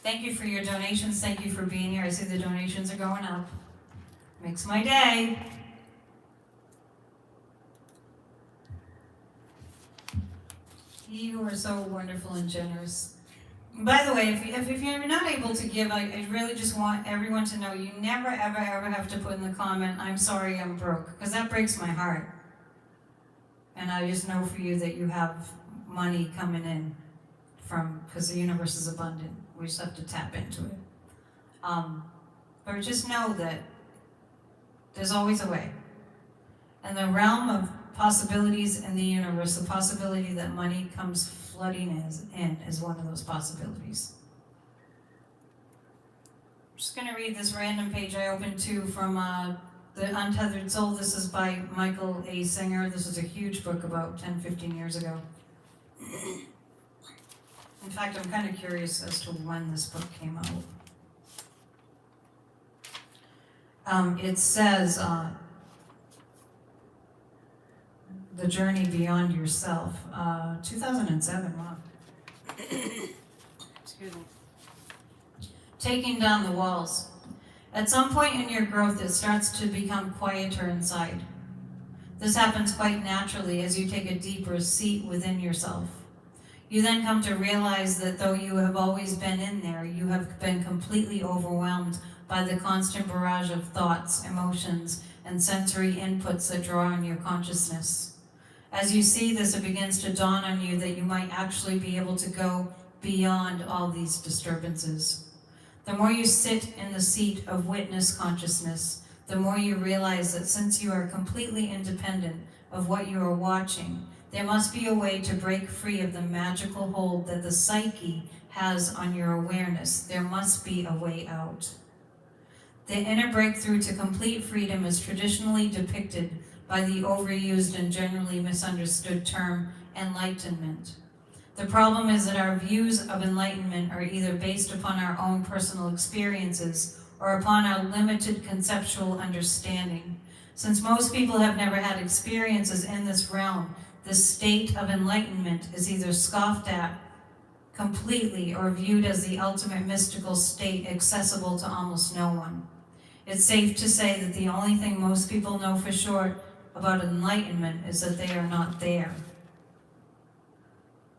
Thank you for your donations. Thank you for being here. I see the donations are going up. Makes my day. You are so wonderful and generous. By the way, if you're not able to give, I really just want everyone to know you never, ever, ever have to put in the comment, "I'm sorry, I'm broke," because that breaks my heart. And I just know for you that you have money coming in because the universe is abundant. We just have to tap into it. But just know that There's always a way. And the realm of possibilities in the universe, the possibility that money comes flooding in is one of those possibilities. I'm just going to read this random page I opened to from The Untethered Soul. This is by Michael A. Singer. This is a huge book about 10, 15 years ago. In fact, I'm kind of curious as to when this book came out. It says, The Journey Beyond Yourself, 2007, wow. Excuse me. Taking down the walls. At some point in your growth, it starts to become quieter inside. This happens quite naturally as you take a deeper seat within yourself. You then come to realize that though you have always been in there, you have been completely overwhelmed by the constant barrage of thoughts, emotions, and sensory inputs that draw on your consciousness. As you see this, it begins to dawn on you that you might actually be able to go beyond all these disturbances. The more you sit in the seat of witness consciousness, the more you realize that since you are completely independent of what you are watching, there must be a way to break free of the magical hold that the psyche has on your awareness. There must be a way out. The inner breakthrough to complete freedom is traditionally depicted by the overused and generally misunderstood term enlightenment. The problem is that our views of enlightenment are either based upon our own personal experiences or upon our limited conceptual understanding. Since most people have never had experiences in this realm, the state of enlightenment is either scoffed at completely or viewed as the ultimate mystical state accessible to almost no one. It's safe to say that the only thing most people know for sure about enlightenment is that they are not there.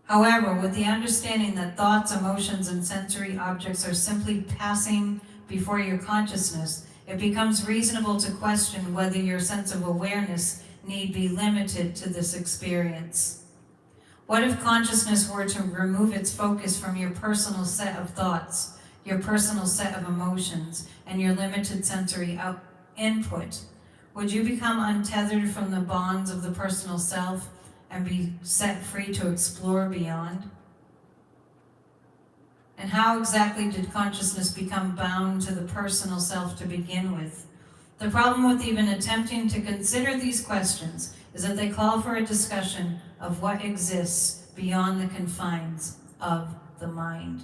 However, with the understanding that thoughts, emotions, and sensory objects are simply passing before your consciousness, it becomes reasonable to question whether your sense of awareness need be limited to this experience. What if consciousness were to remove its focus from your personal set of thoughts, your personal set of emotions, and your limited sensory input? Would you become untethered from the bonds of the personal self and be set free to explore beyond? And how exactly did consciousness become bound to the personal self to begin with? The problem with even attempting to consider these questions is that they call for a discussion of what exists beyond the confines of the mind.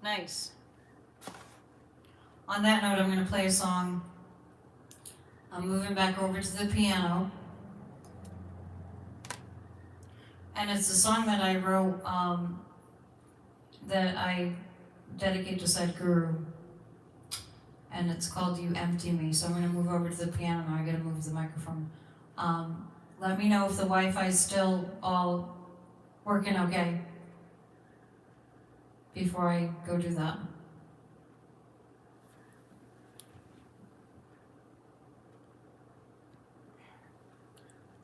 Nice. On that note, I'm going to play a song. I'm moving back over to the piano. And it's a song that I wrote that I dedicate to Sadhguru. And it's called You Empty Me. So I'm going to move over to the piano now. I got to move the microphone. Let me know if the Wi-Fi is still all working okay before I go do that.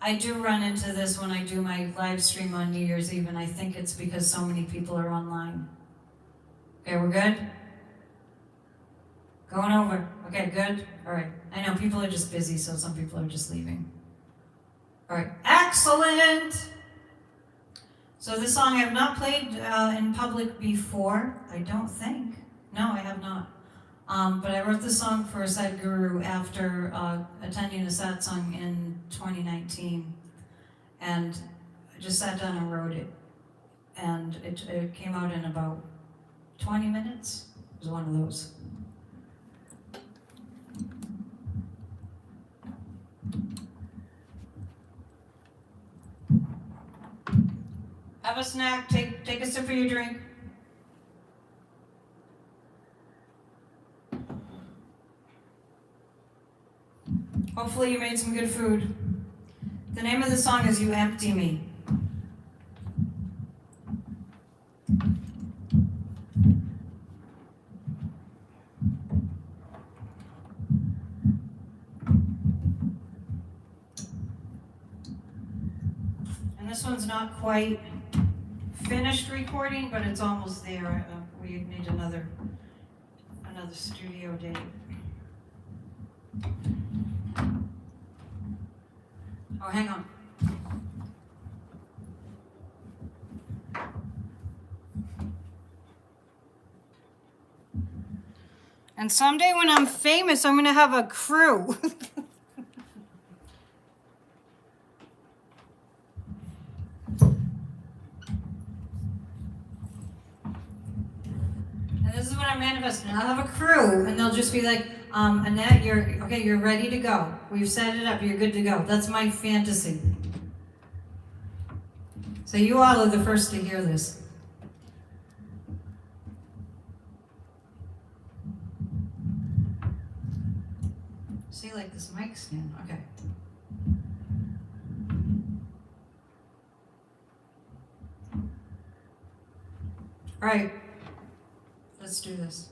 I do run into this when I do my live stream on New Year's Eve, and I think it's because so many people are online. Okay, we're good? Going over. Okay, good? All right. I know people are just busy, so some people are just leaving. All right. Excellent! So this song I have not played in public before, I don't think. No, I have not. But I wrote this song for Sadhguru after attending a satsang in 2019. And I just sat down and wrote it. And it came out in about 20 minutes. It was one of those. Have a snack, take a sip of your drink. Hopefully you made some good food. The name of the song is You Empty Me. And this one's not quite finished recording, but it's almost there. We need another studio date. Oh, hang on. And someday when I'm famous, I'm going to have a crew. And this is what I'm manifesting. I'll have a crew, and they'll just be like, Annette, you're ready to go. We've set it up. You're good to go. That's my fantasy. So you all are the first to hear this. See, like this mic stand. Okay. All right. Let's do this.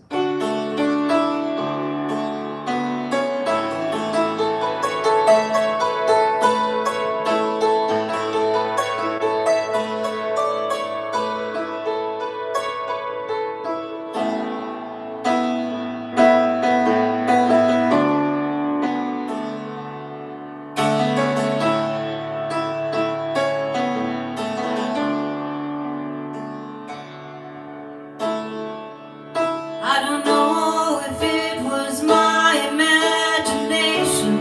I don't know if it was my imagination.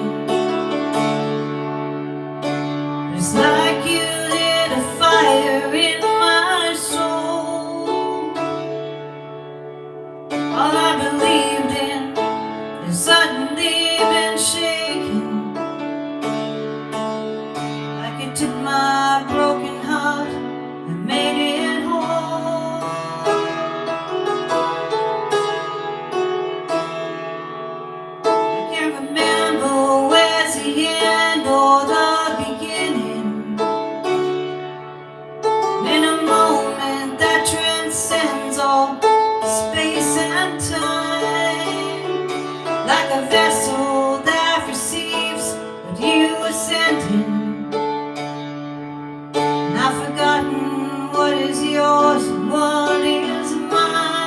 It's like you lit a fire in my soul. All I believed in has suddenly been shaken. Like it took my broken heart and made it whole. I can't remember where's the end or the beginning. In a moment that transcends all space and time, like a vessel that receives what you are sending. And I've forgotten what is yours and what is mine.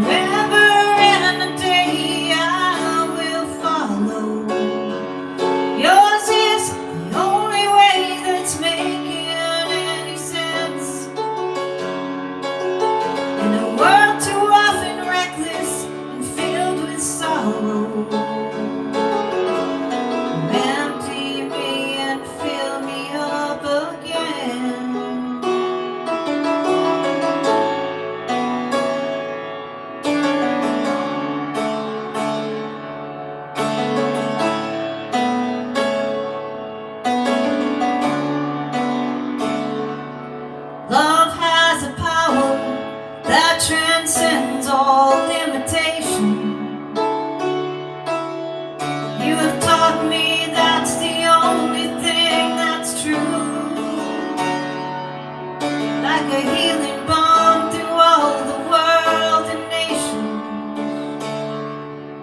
Forever and a day I will follow. Yours is the only way that's making any sense. In a world too often reckless and filled with sorrow, empty me and fill me up again. Love has a power that transcends all limitation. You have taught me that's the only thing that's true. Like a healing balm through all the world and nations.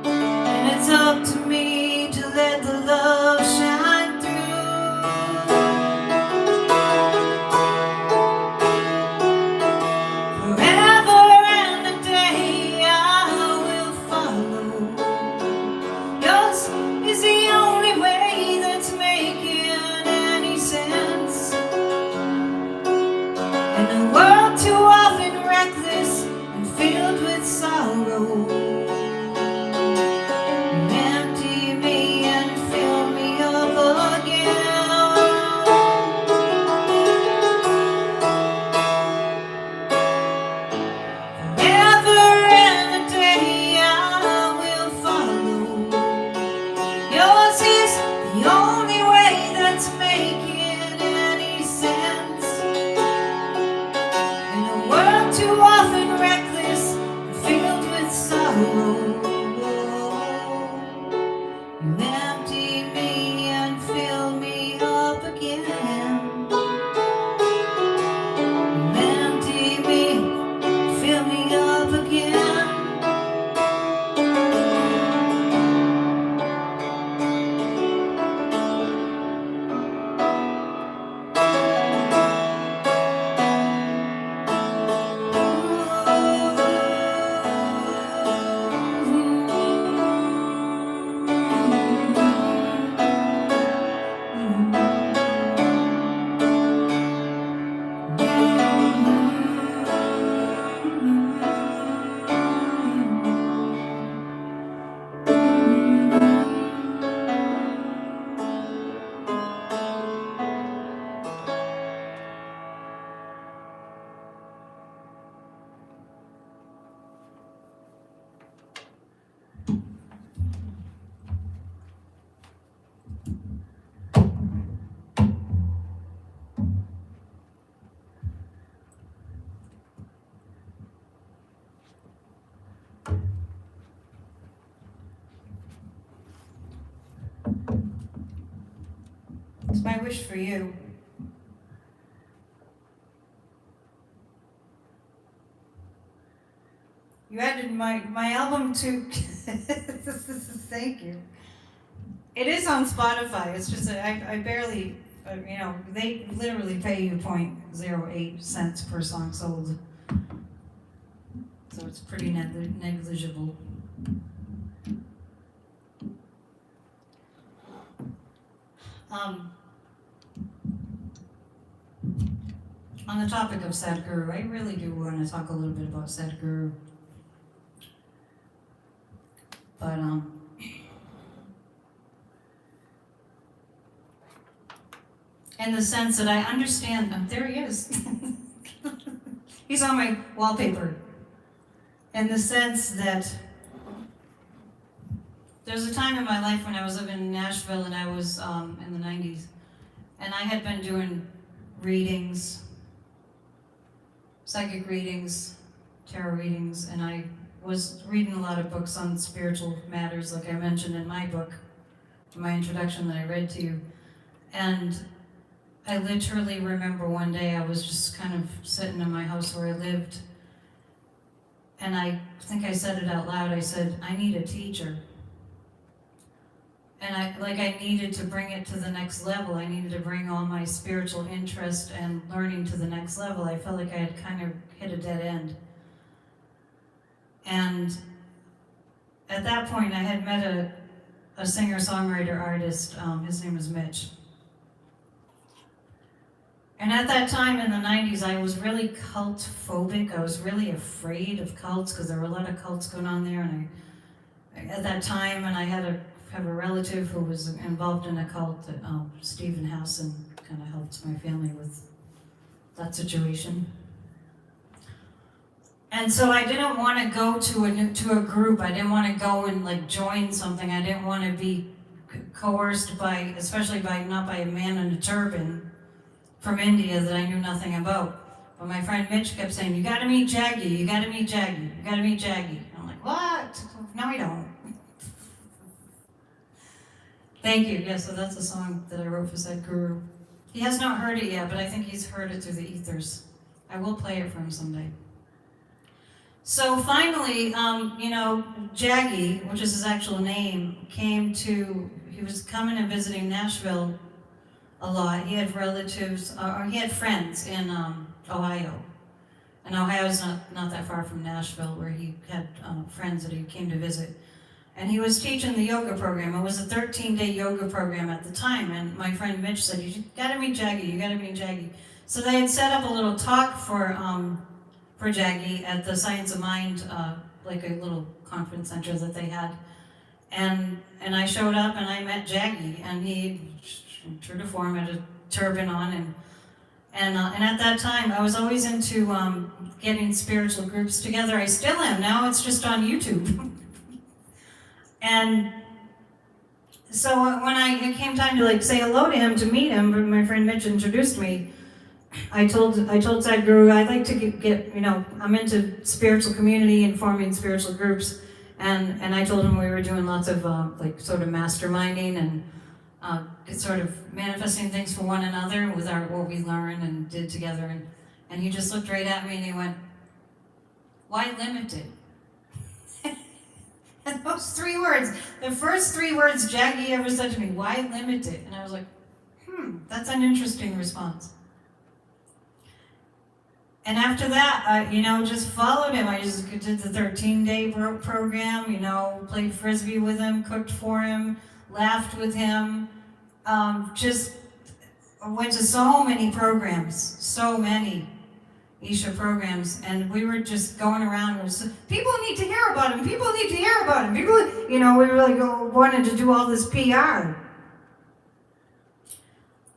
And it's up to me to let the love shine through. Forever and a day I will follow. Yours is the only way that's making any sense. In a world too often reckless and filled with sorrow, empty me and fill me up again. Forever and a day I will follow. Yours is the only way that's making any sense. In a world too often reckless and filled with sorrow, you empty me and fill me up again. You empty me, fill me up again. It's my wish for you. You added my album to, thank you. It is on Spotify. It's just I barely, they literally pay you 0.08 cents per song sold. So it's pretty negligible. On the topic of Sadhguru, I really do want to talk a little bit about Sadhguru. But in the sense that I understand, there he is. He's on my wallpaper. In the sense that there's a time in my life when I was living in Nashville and I was in the 90s, and I had been doing readings, psychic readings, tarot readings, and I was reading a lot of books on spiritual matters, like I mentioned in my book, my introduction that I read to you. And I literally remember one day I was just kind of sitting in my house where I lived, and I think I said it out loud. I said, I need a teacher. And I needed to bring it to the next level. I needed to bring all my spiritual interest and learning to the next level. I felt like I had kind of hit a dead end. And at that point, I had met a singer-songwriter artist. His name was Mitch. And at that time in the 90s, I was really cult-phobic. I was really afraid of cults because there were a lot of cults going on there. And at that time, and I have a relative who was involved in a cult, that Stephen Howson kind of helped my family with that situation. And so I didn't want to go to a group. I didn't want to go and join something. I didn't want to be coerced by, especially not by a man in a turban from India that I knew nothing about. But my friend Mitch kept saying, you gotta meet Jaggy, you gotta meet Jaggy, you gotta meet Jaggy. And I'm like, what? No, I don't. Thank you. Yeah, so that's a song that I wrote for Sadhguru. He has not heard it yet, but I think he's heard it through the ethers. I will play it for him someday. So finally, Jaggy, which is his actual name, he was coming and visiting Nashville a lot. He had relatives, or he had friends in Ohio. And Ohio's not that far from Nashville, where he had friends that he came to visit. And he was teaching the yoga program. It was a 13-day yoga program at the time. And my friend Mitch said, you gotta meet Jaggy, you gotta meet Jaggy. So they had set up a little talk for Jaggy at the Science of Mind, like a little conference center that they had. And I showed up and I met Jaggy, and he, true to form, had a turban on. And at that time, I was always into getting spiritual groups together. I still am. Now it's just on YouTube. And so when it came time to say hello to him, to meet him, my friend Mitch introduced me. I told Sadhguru I'd like to get I'm into spiritual community and forming spiritual groups, and I told him we were doing lots of sort of masterminding and sort of manifesting things for one another with what we learned and did together, and he just looked right at me and he went, "Why limit it?" And those 3 words, the first 3 words Jaggy ever said to me, "Why limit it?" And I was like, that's an interesting response. And after that, I just followed him. I just did the 13-day program, played Frisbee with him, cooked for him, laughed with him, just went to so many programs, so many Isha programs, and we were just going around. People need to hear about him. People need to hear about him. People, we were wanted to do all this PR.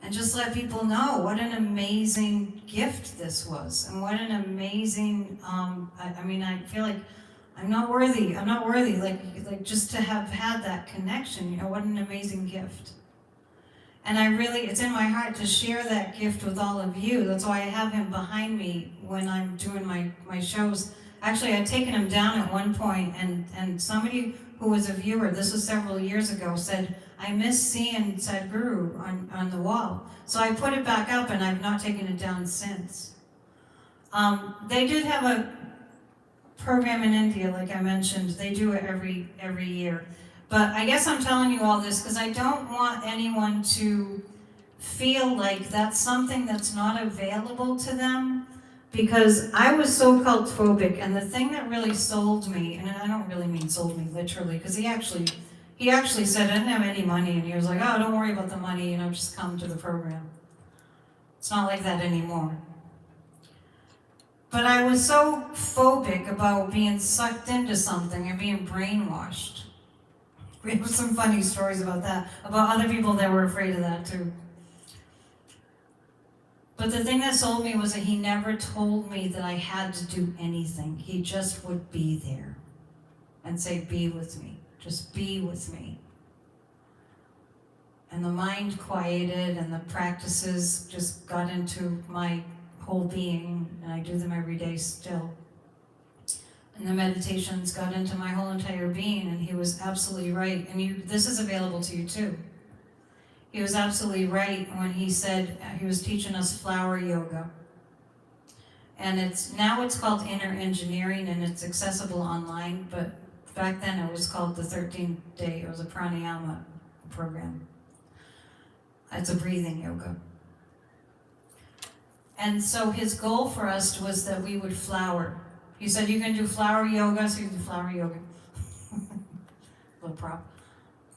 And just let people know what an amazing gift this was, and what an amazing, I feel like I'm not worthy, like just to have had that connection, what an amazing gift. And it's in my heart to share that gift with all of you. That's why I have him behind me when I'm doing my shows. Actually, I'd taken him down at one point, and somebody who was a viewer, this was several years ago, said, I miss seeing Sadhguru on the wall. So I put it back up and I've not taken it down since. They did have a program in India, like I mentioned. They do it every year. But I guess I'm telling you all this because I don't want anyone to feel like that's something that's not available to them, because I was so cult phobic, and the thing that really sold me, and I don't really mean sold me literally, because he actually said I didn't have any money, and he was like, oh, don't worry about the money, just come to the program. It's not like that anymore. But I was so phobic about being sucked into something and being brainwashed. We have some funny stories about that, about other people that were afraid of that too. But the thing that sold me was that he never told me that I had to do anything. He just would be there and say, be with me. Just be with me. And the mind quieted and the practices just got into my whole being, and I do them every day still. And the meditations got into my whole entire being, and he was absolutely right. And this is available to you too. He was absolutely right when he said he was teaching us flower yoga. And now it's called inner engineering, and it's accessible online, but back then it was called the 13-day, it was a pranayama program. It's a breathing yoga. And so his goal for us was that we would flower. He said, you can do flower yoga, so you can do flower yoga. Little prop.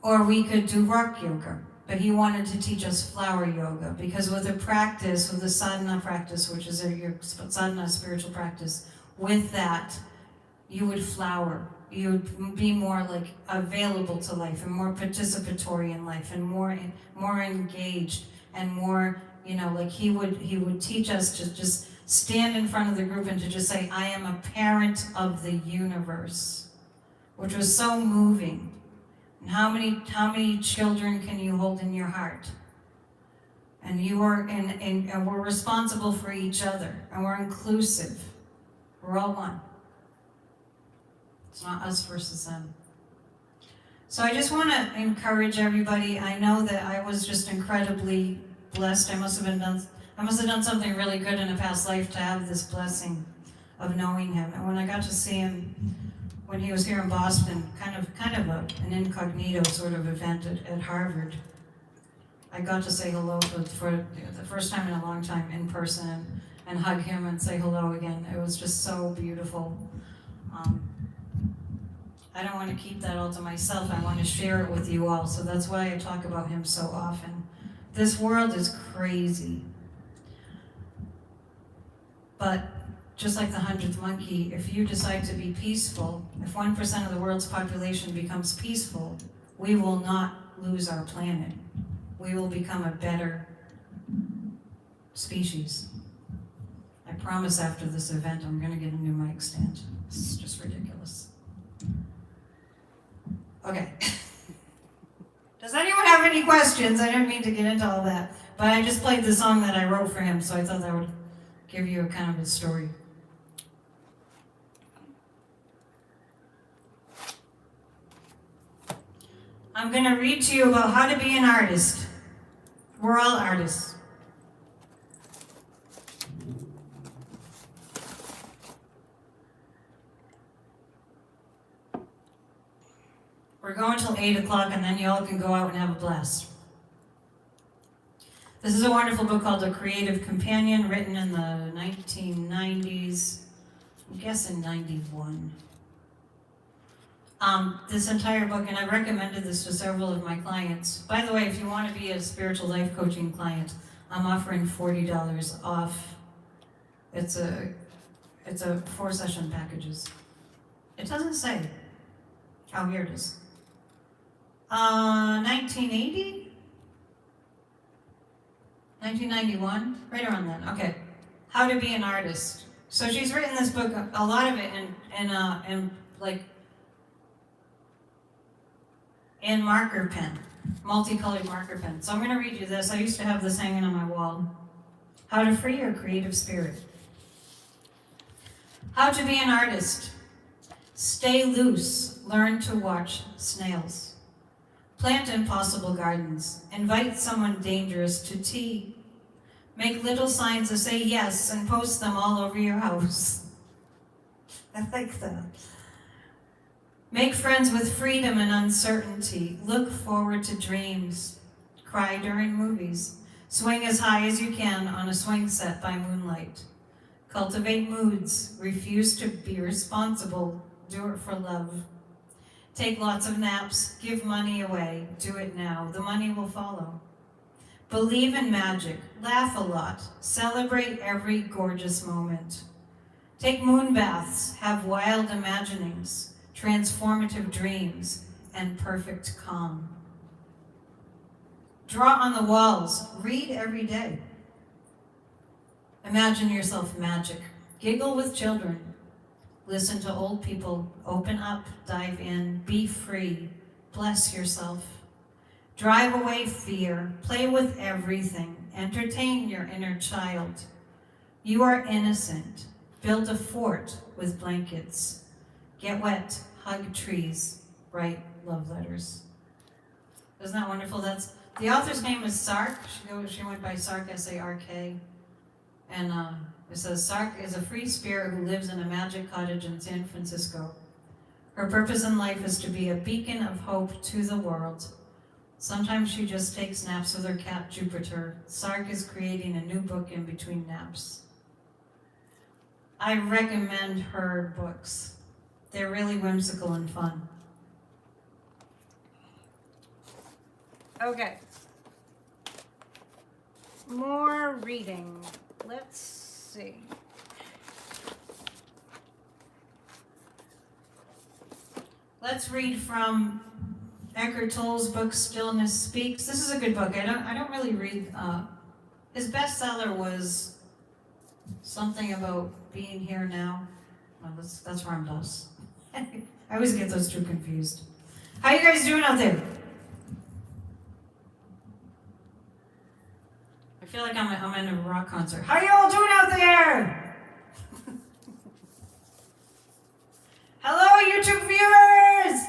Or we could do rock yoga. But he wanted to teach us flower yoga, because with the sadhana practice, which is your sadhana spiritual practice, with that, you would flower. You would be more like available to life and more participatory in life and more engaged and more, like he would teach us to just stand in front of the group and to just say, I am a parent of the universe, which was so moving. And how many children can you hold in your heart? And you are, and we're responsible for each other, and we're inclusive. We're all one. It's not us versus them. So I just want to encourage everybody. I know that I was just incredibly blessed. I must have done something really good in a past life to have this blessing of knowing him. And when I got to see him, when he was here in Boston, kind of an incognito sort of event at Harvard, I got to say hello for the first time in a long time in person and hug him and say hello again. It was just so beautiful. I don't want to keep that all to myself. I want to share it with you all. So that's why I talk about him so often. This world is crazy. But just like the 100th monkey, if you decide to be peaceful, if 1% of the world's population becomes peaceful, we will not lose our planet. We will become a better species. I promise after this event I'm going to get a new mic stand. It's just ridiculous. Okay. Does anyone have any questions? I didn't mean to get into all that, but I just played the song that I wrote for him, so I thought that would give you a kind of a story. I'm going to read to you about how to be an artist. We're all artists. We're going till 8 o'clock, and then you all can go out and have a blast. This is a wonderful book called The Creative Companion, written in the 1990s, I'm guessing 91. This entire book, and I've recommended this to several of my clients. By the way, if you want to be a spiritual life coaching client, I'm offering $40 off. It's a 4-session packages. It doesn't say. Oh, here it is. 1980? 1991? Right around then. Okay. How to be an artist. So she's written this book, a lot of it in marker pen, multicolored marker pen. So I'm going to read you this. I used to have this hanging on my wall. How to free your creative spirit. How to be an artist. Stay loose. Learn to watch snails. Plant impossible gardens. Invite someone dangerous to tea. Make little signs to say yes and post them all over your house. I like that. Make friends with freedom and uncertainty. Look forward to dreams. Cry during movies. Swing as high as you can on a swing set by moonlight. Cultivate moods. Refuse to be responsible. Do it for love. Take lots of naps. Give money away. Do it now. The money will follow. Believe in magic. Laugh a lot. Celebrate every gorgeous moment. Take moon baths. Have wild imaginings. Transformative dreams, and perfect calm. Draw on the walls. Read every day. Imagine yourself magic. Giggle with children. Listen to old people. Open up, dive in, be free. Bless yourself. Drive away fear. Play with everything. Entertain your inner child. You are innocent. Build a fort with blankets. Get wet, hug trees, write love letters. Isn't that wonderful? That's the author's name is Sark. She went by Sark, S-A-R-K. And it says, Sark is a free spirit who lives in a magic cottage in San Francisco. Her purpose in life is to be a beacon of hope to the world. Sometimes she just takes naps with her cat Jupiter. Sark is creating a new book in between naps. I recommend her books. They're really whimsical and fun. Okay. More reading. Let's see. Let's read from Eckhart Tolle's book Stillness Speaks. This is a good book. I don't really read. His bestseller was something about being here now. Well, that's Ram Dass. I always get those two confused. How you guys doing out there? I feel like I'm in a rock concert. How you all doing out there? Hello, YouTube viewers!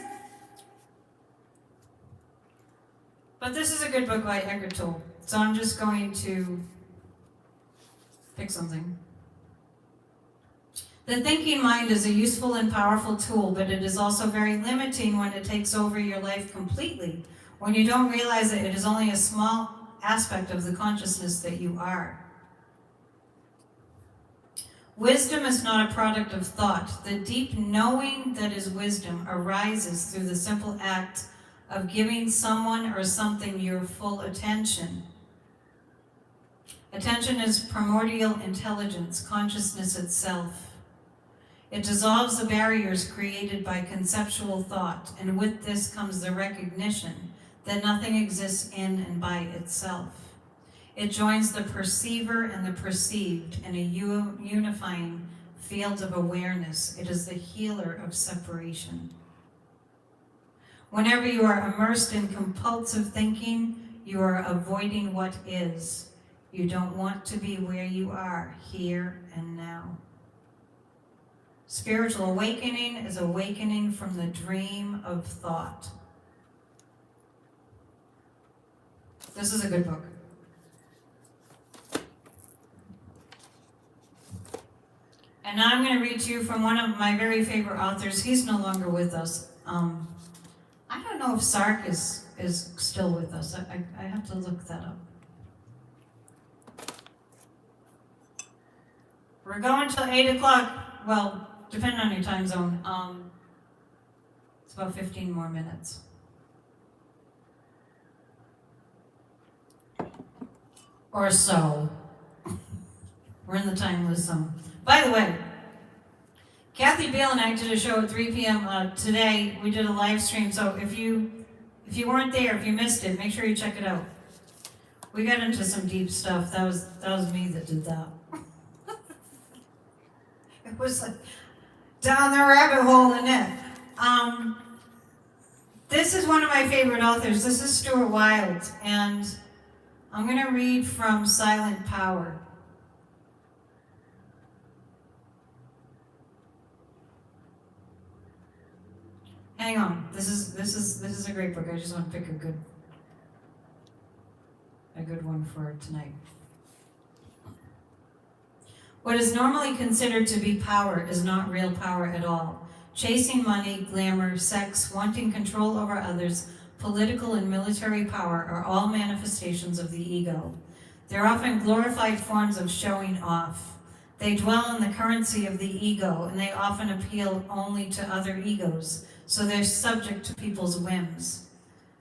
But this is a good book by Eckhart Tolle, so I'm just going to pick something. The thinking mind is a useful and powerful tool, but it is also very limiting when it takes over your life completely, when you don't realize that it is only a small aspect of the consciousness that you are. Wisdom is not a product of thought. The deep knowing that is wisdom arises through the simple act of giving someone or something your full attention. Attention is primordial intelligence, consciousness itself. It dissolves the barriers created by conceptual thought, and with this comes the recognition that nothing exists in and by itself. It joins the perceiver and the perceived in a unifying field of awareness. It is the healer of separation. Whenever you are immersed in compulsive thinking, you are avoiding what is. You don't want to be where you are, here and now. Spiritual awakening is awakening from the dream of thought. This is a good book. And now I'm going to read to you from one of my very favorite authors. He's no longer with us. I don't know if Sark is still with us. I have to look that up. We're going till 8 o'clock. Well, depending on your time zone. It's about 15 more minutes. Or so. We're in the timeless zone. By the way, Kathy Bale and I did a show at 3 p.m. Today. We did a live stream, so if you weren't there, if you missed it, make sure you check it out. We got into some deep stuff. That was me that did that. It was like down the rabbit hole in it. This is one of my favorite authors. This is Stuart Wilde, and I'm going to read from Silent Power. hang on. This is a great book. I just want to pick a good one for tonight. What is normally considered to be power is not real power at all. Chasing money, glamour, sex, wanting control over others, political and military power are all manifestations of the ego. They're often glorified forms of showing off. They dwell in the currency of the ego, and they often appeal only to other egos, so they're subject to people's whims.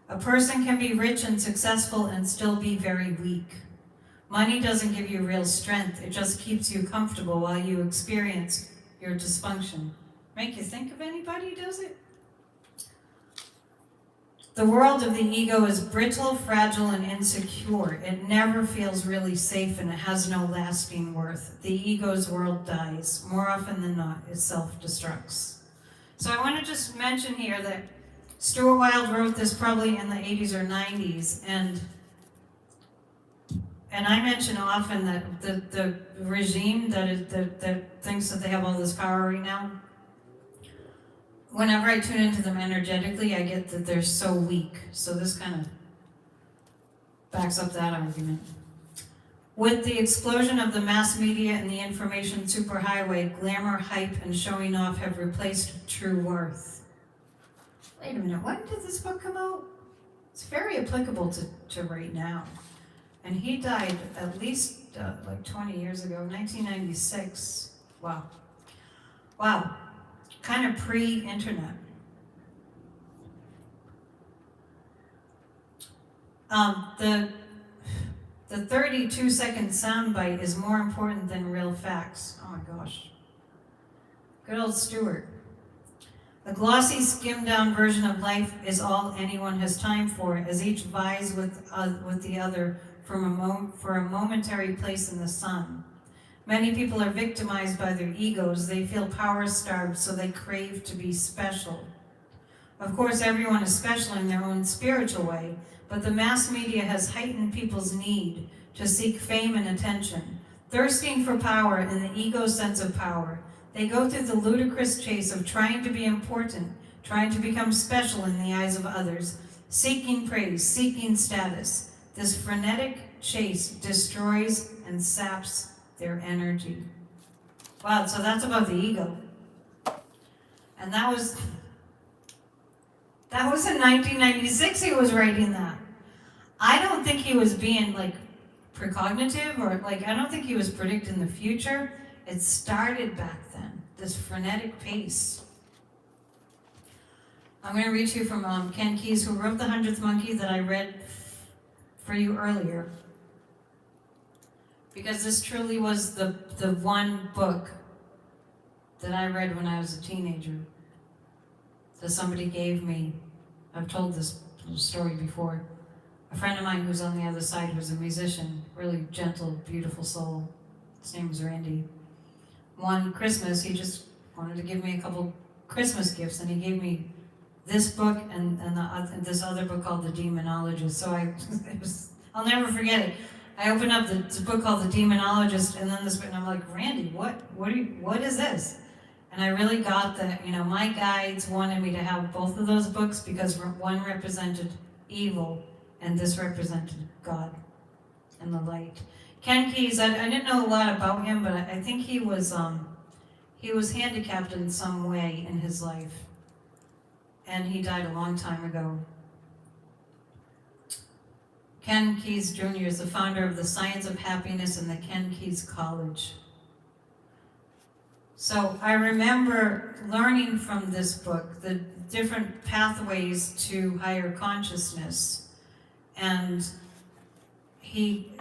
A person can be rich and successful and still be very weak. Money doesn't give you real strength, it just keeps you comfortable while you experience your dysfunction. Make you think of anybody, does it? The world of the ego is brittle, fragile, and insecure. It never feels really safe and it has no lasting worth. The ego's world dies. More often than not, it self-destructs. So I want to just mention here that Stuart Wilde wrote this probably in the 80s or 90s, and I mention often that the regime that thinks that they have all this power right now, whenever I tune into them energetically, I get that they're so weak. So this kind of backs up that argument. With the explosion of the mass media and the information superhighway, glamour, hype, and showing off have replaced true worth. Wait a minute, when did this book come out? It's very applicable to right now. And he died at least like 20 years ago, 1996. Wow. Wow. Kind of pre-internet. The 32-second soundbite is more important than real facts. Oh my gosh. Good old Stuart. The glossy, skimmed-down version of life is all anyone has time for, as each vies with the other for a momentary place in the sun. Many people are victimized by their egos. They feel power-starved, so they crave to be special. Of course, everyone is special in their own spiritual way, but the mass media has heightened people's need to seek fame and attention. Thirsting for power in the ego sense of power, they go through the ludicrous chase of trying to be important, trying to become special in the eyes of others, seeking praise, seeking status. This frenetic chase destroys and saps their energy. Wow, so that's about the ego. And that was in 1996 he was writing that. I don't think he was being like precognitive or I don't think he was predicting the future. It started back then, this frenetic pace. I'm going to read to you from Ken Keyes, who wrote The 100th Monkey that I read for you earlier. Because this truly was the one book that I read when I was a teenager. That somebody gave me. I've told this story before. A friend of mine who's on the other side was a musician, really gentle, beautiful soul. His name was Randy. One Christmas, he just wanted to give me a couple Christmas gifts, and he gave me this book and this other book called The Demonologist. So I'll never forget it. I opened up the book called The Demonologist, and then this book, and I'm like, Randy, what is this? And I really got that, my guides wanted me to have both of those books because one represented evil and this represented God and the light. Ken Keyes, I didn't know a lot about him, but I think he was handicapped in some way in his life. And he died a long time ago. Ken Keyes Jr. is the founder of the Science of Happiness and the Ken Keyes College. So I remember learning from this book the different pathways to higher consciousness. And he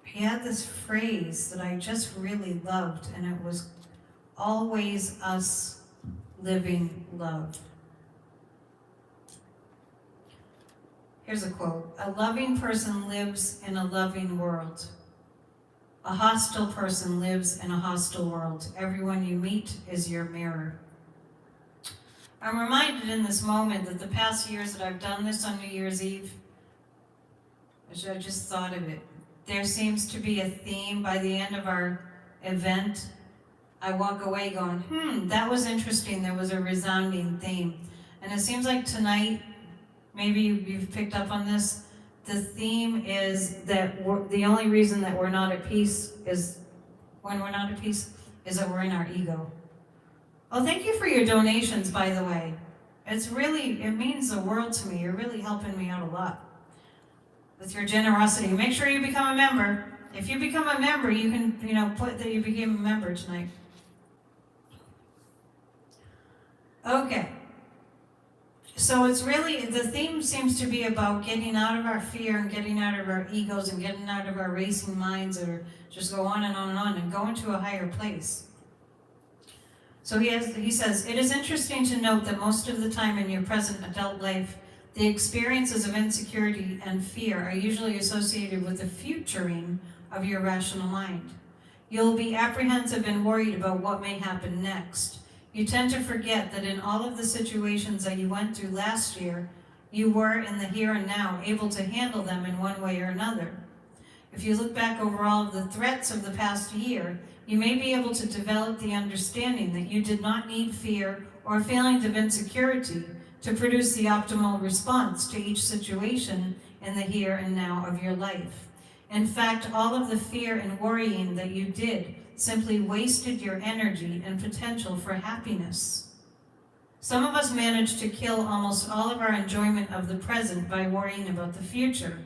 had this phrase that I just really loved, and it was always us living love. Here's a quote. A loving person lives in a loving world. A hostile person lives in a hostile world. Everyone you meet is your mirror. I'm reminded in this moment that the past years that I've done this on New Year's Eve, I just thought of it. There seems to be a theme by the end of our event. I walk away going, that was interesting. There was a resounding theme. And it seems like tonight, maybe you've picked up on this, the theme is that the only reason that we're not at peace is, when we're not at peace, is that we're in our ego. Oh, thank you for your donations, by the way. It means the world to me. You're really helping me out a lot with your generosity. Make sure you become a member. If you become a member, you can, put that you became a member tonight. Okay. So it's really, the theme seems to be about getting out of our fear and getting out of our egos and getting out of our racing minds that are just go on and on and on and go into a higher place. So he says, it is interesting to note that most of the time in your present adult life, the experiences of insecurity and fear are usually associated with the futuring of your rational mind. You'll be apprehensive and worried about what may happen next. You tend to forget that in all of the situations that you went through last year, you were in the here and now able to handle them in one way or another. If you look back over all of the threats of the past year, you may be able to develop the understanding that you did not need fear or feelings of insecurity to produce the optimal response to each situation in the here and now of your life. In fact, all of the fear and worrying that you did simply wasted your energy and potential for happiness. Some of us manage to kill almost all of our enjoyment of the present by worrying about the future.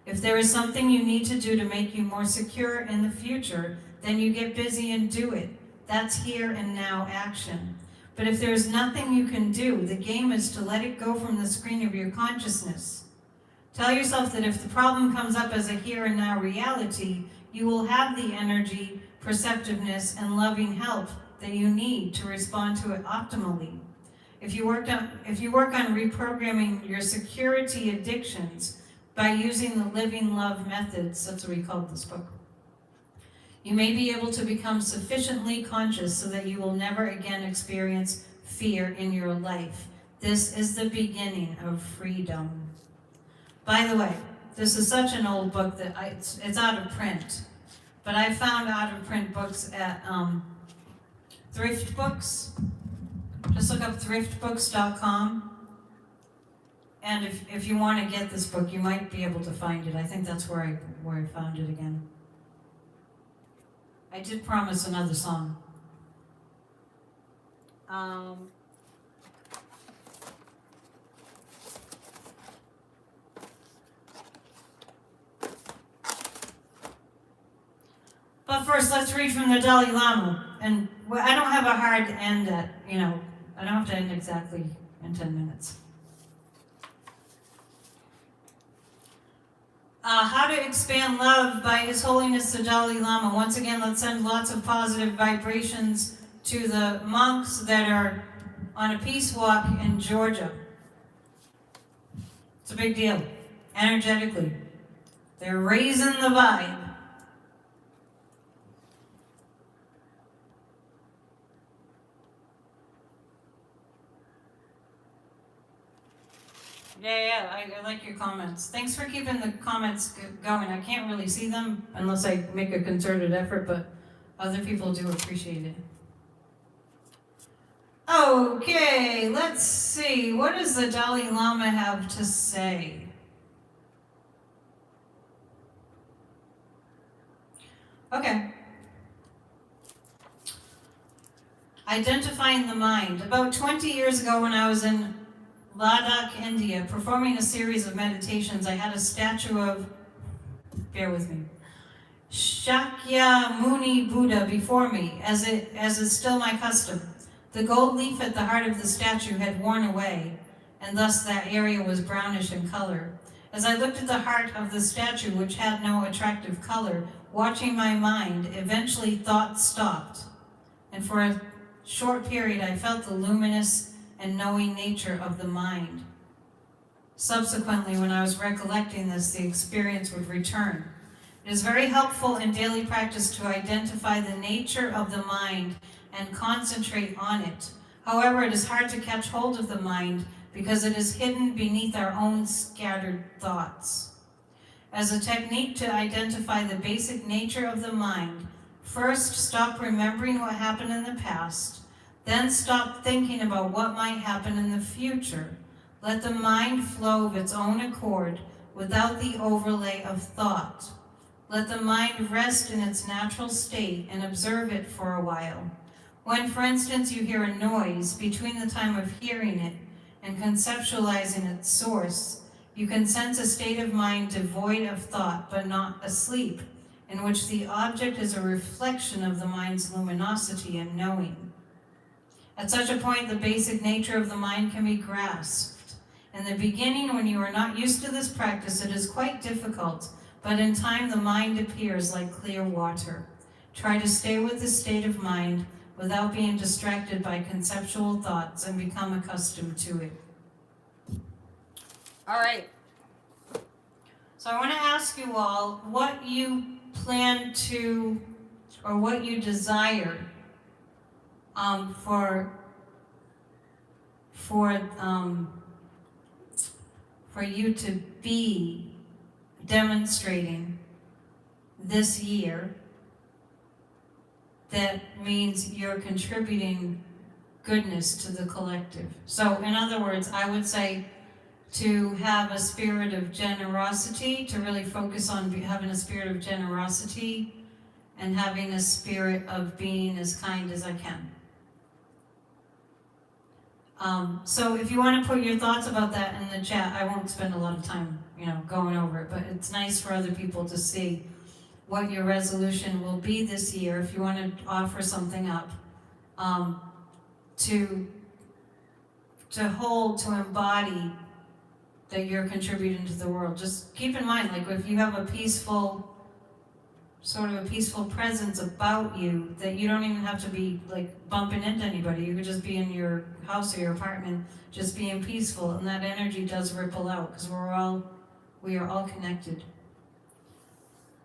If there is something you need to do to make you more secure in the future, then you get busy and do it. That's here and now action. But if there's nothing you can do, the game is to let it go from the screen of your consciousness. Tell yourself that if the problem comes up as a here and now reality, you will have the energy, perceptiveness, and loving help that you need to respond to it optimally. If you work on reprogramming your security addictions by using the living love methods, that's what we called this book, you may be able to become sufficiently conscious so that you will never again experience fear in your life. This is the beginning of freedom. By the way, this is such an old book that it's out of print. But I found out of print books at Thrift Books. Just look up thriftbooks.com. And if you want to get this book, you might be able to find it. I think that's where I found it again. I did promise another song. But first, let's read from the Dalai Lama. And I don't have a hard end at, I don't have to end exactly in 10 minutes. How to expand love by His Holiness the Dalai Lama. Once again, let's send lots of positive vibrations to the monks that are on a peace walk in Georgia. It's a big deal, energetically. They're raising the vibe. Yeah, I like your comments. Thanks for keeping the comments going. I can't really see them unless I make a concerted effort, but other people do appreciate it. Okay, let's see. What does the Dalai Lama have to say? Okay. Identifying the mind. About 20 years ago when I was in Ladakh, India, performing a series of meditations, I had a statue of, bear with me, Shakyamuni Buddha before me, as is still my custom. The gold leaf at the heart of the statue had worn away, and thus that area was brownish in color. As I looked at the heart of the statue, which had no attractive color, watching my mind, eventually thought stopped, and for a short period I felt the luminous and knowing nature of the mind. Subsequently, when I was recollecting this, the experience would return. It is very helpful in daily practice to identify the nature of the mind and concentrate on it. However, it is hard to catch hold of the mind because it is hidden beneath our own scattered thoughts. As a technique to identify the basic nature of the mind, First, stop remembering what happened in the past. Then stop thinking about what might happen in the future. Let the mind flow of its own accord without the overlay of thought. Let the mind rest in its natural state and observe it for a while. When, for instance, you hear a noise, between the time of hearing it and conceptualizing its source, you can sense a state of mind devoid of thought but not asleep, in which the object is a reflection of the mind's luminosity and knowing. At such a point, the basic nature of the mind can be grasped. In the beginning, when you are not used to this practice, it is quite difficult, but in time the mind appears like clear water. Try to stay with this state of mind without being distracted by conceptual thoughts and become accustomed to it. All right. So I want to ask you all what you plan to, or what you desire for you to be demonstrating this year. That means you're contributing goodness to the collective. So in other words, I would say to have a spirit of generosity, to really focus on having a spirit of generosity and having a spirit of being as kind as I can. So if you want to put your thoughts about that in the chat, I won't spend a lot of time, going over it, but it's nice for other people to see what your resolution will be this year if you want to offer something up, to hold, to embody that you're contributing to the world. Just keep in mind, like if you have a peaceful presence about you, that you don't even have to be like bumping into anybody. You could just be in your house or your apartment, just being peaceful, and that energy does ripple out because we are all connected.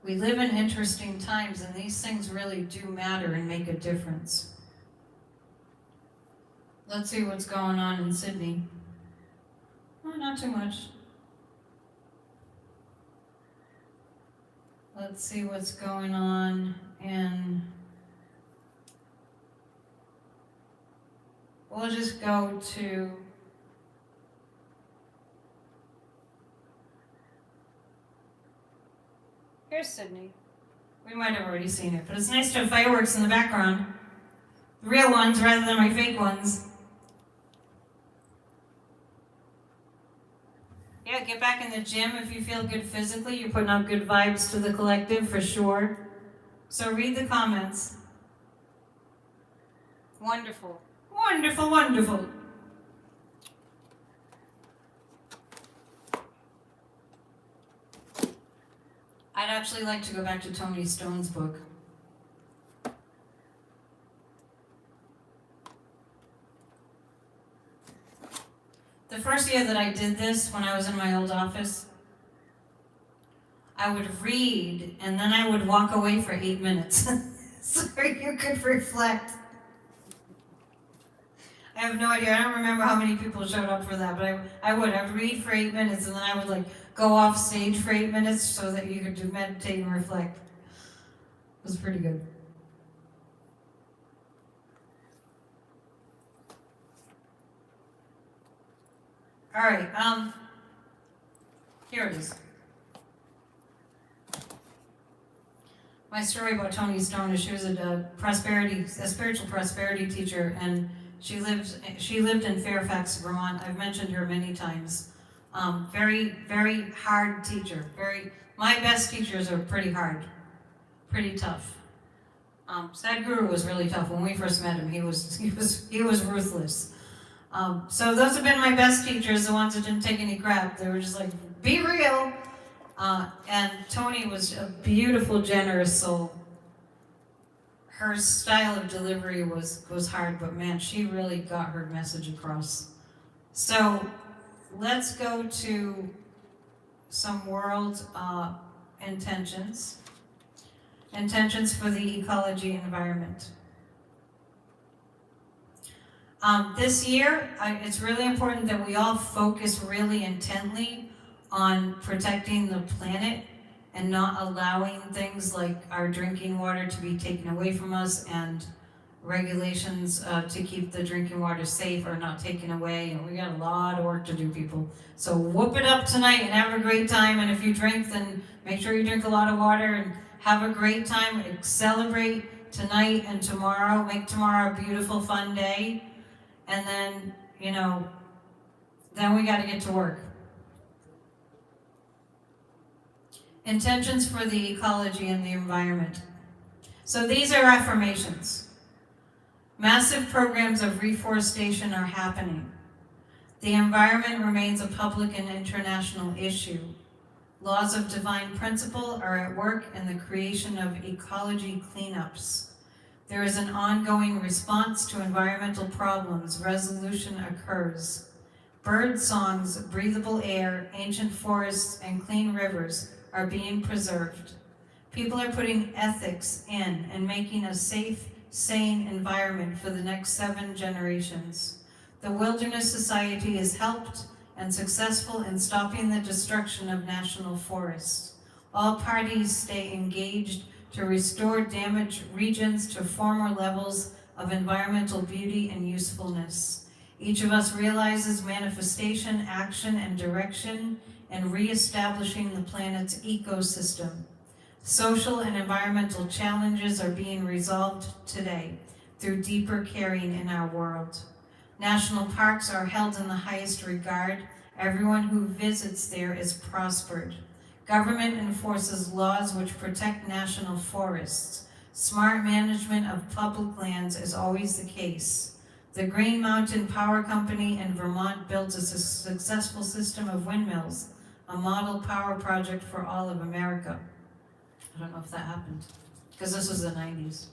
We live in interesting times, and these things really do matter and make a difference. Let's see what's going on in Sydney. Oh, not too much. Let's see what's going on in... We'll just go to... Here's Sydney. We might have already seen it, but it's nice to have fireworks in the background. The real ones rather than my fake ones. Yeah, get back in the gym if you feel good physically. You're putting out good vibes to the collective for sure. So read the comments. Wonderful. Wonderful, wonderful. I'd actually like to go back to Tony Stone's book. The first year that I did this, when I was in my old office, I would read and then I would walk away for 8 minutes so you could reflect. I have no idea. I don't remember how many people showed up for that, but I would read for 8 minutes and then I would go off stage for 8 minutes so that you could meditate and reflect. It was pretty good. All right, here it is. My story about Toni Stone is she was a spiritual prosperity teacher, and she lived in Fairfax, Vermont. I've mentioned her many times. Very, very hard teacher. My best teachers are pretty hard, pretty tough. Sadhguru was really tough. When we first met him, he was ruthless. So those have been my best teachers, the ones that didn't take any crap. They were just like, be real. And Toni was a beautiful, generous soul. Her style of delivery was hard, but man, she really got her message across. So let's go to some world intentions. Intentions for the ecology and environment. This year, it's really important that we all focus really intently on protecting the planet and not allowing things like our drinking water to be taken away from us, and regulations to keep the drinking water safe are not taken away. And we got a lot of work to do, people. So whoop it up tonight and have a great time. And if you drink, then make sure you drink a lot of water and have a great time. Celebrate tonight and tomorrow. Make tomorrow a beautiful, fun day. And then, then we got to get to work. Intentions for the ecology and the environment. So these are affirmations. Massive programs of reforestation are happening. The environment remains a public and international issue. Laws of divine principle are at work in the creation of ecology cleanups. There is an ongoing response to environmental problems. Resolution occurs. Bird songs, breathable air, ancient forests, and clean rivers are being preserved. People are putting ethics in and making a safe, sane environment for the next 7 generations. The Wilderness Society is helped and successful in stopping the destruction of national forests. All parties stay engaged to restore damaged regions to former levels of environmental beauty and usefulness. Each of us realizes manifestation, action, and direction in reestablishing the planet's ecosystem. Social and environmental challenges are being resolved today through deeper caring in our world. National parks are held in the highest regard. Everyone who visits there is prospered. Government enforces laws which protect national forests. Smart management of public lands is always the case. The Green Mountain Power Company in Vermont built a successful system of windmills, a model power project for all of America. I don't know if that happened, because this was the 90s.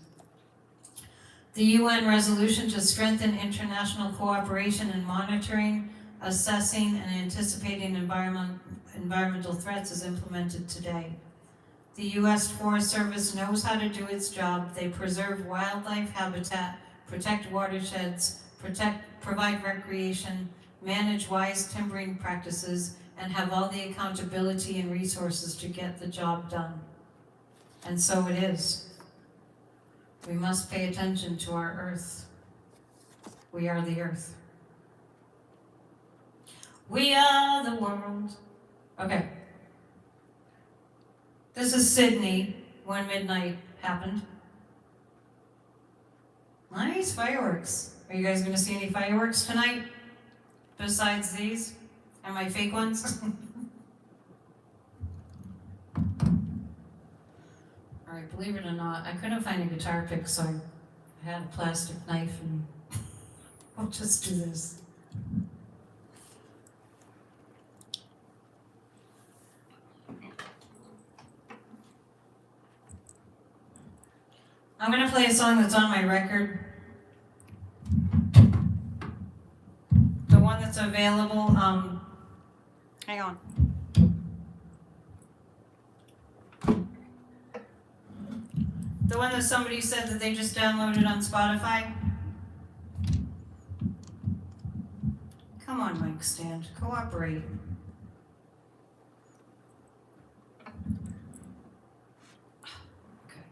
The UN resolution to strengthen international cooperation in monitoring, assessing, and anticipating environmental threats is implemented today. The U.S. Forest Service knows how to do its job. They preserve wildlife habitat, protect watersheds, provide recreation, manage wise timbering practices, and have all the accountability and resources to get the job done. And so it is. We must pay attention to our earth. We are the earth. We are the world. Okay. This is Sydney when midnight happened. Nice fireworks. Are you guys going to see any fireworks tonight? Besides these? And my fake ones? Alright, believe it or not, I couldn't find a guitar pick, so I had a plastic knife and I'll just do this. I'm going to play a song that's on my record. The one that's available, hang on. The one that somebody said that they just downloaded on Spotify. Come on, mic stand, cooperate. Okay.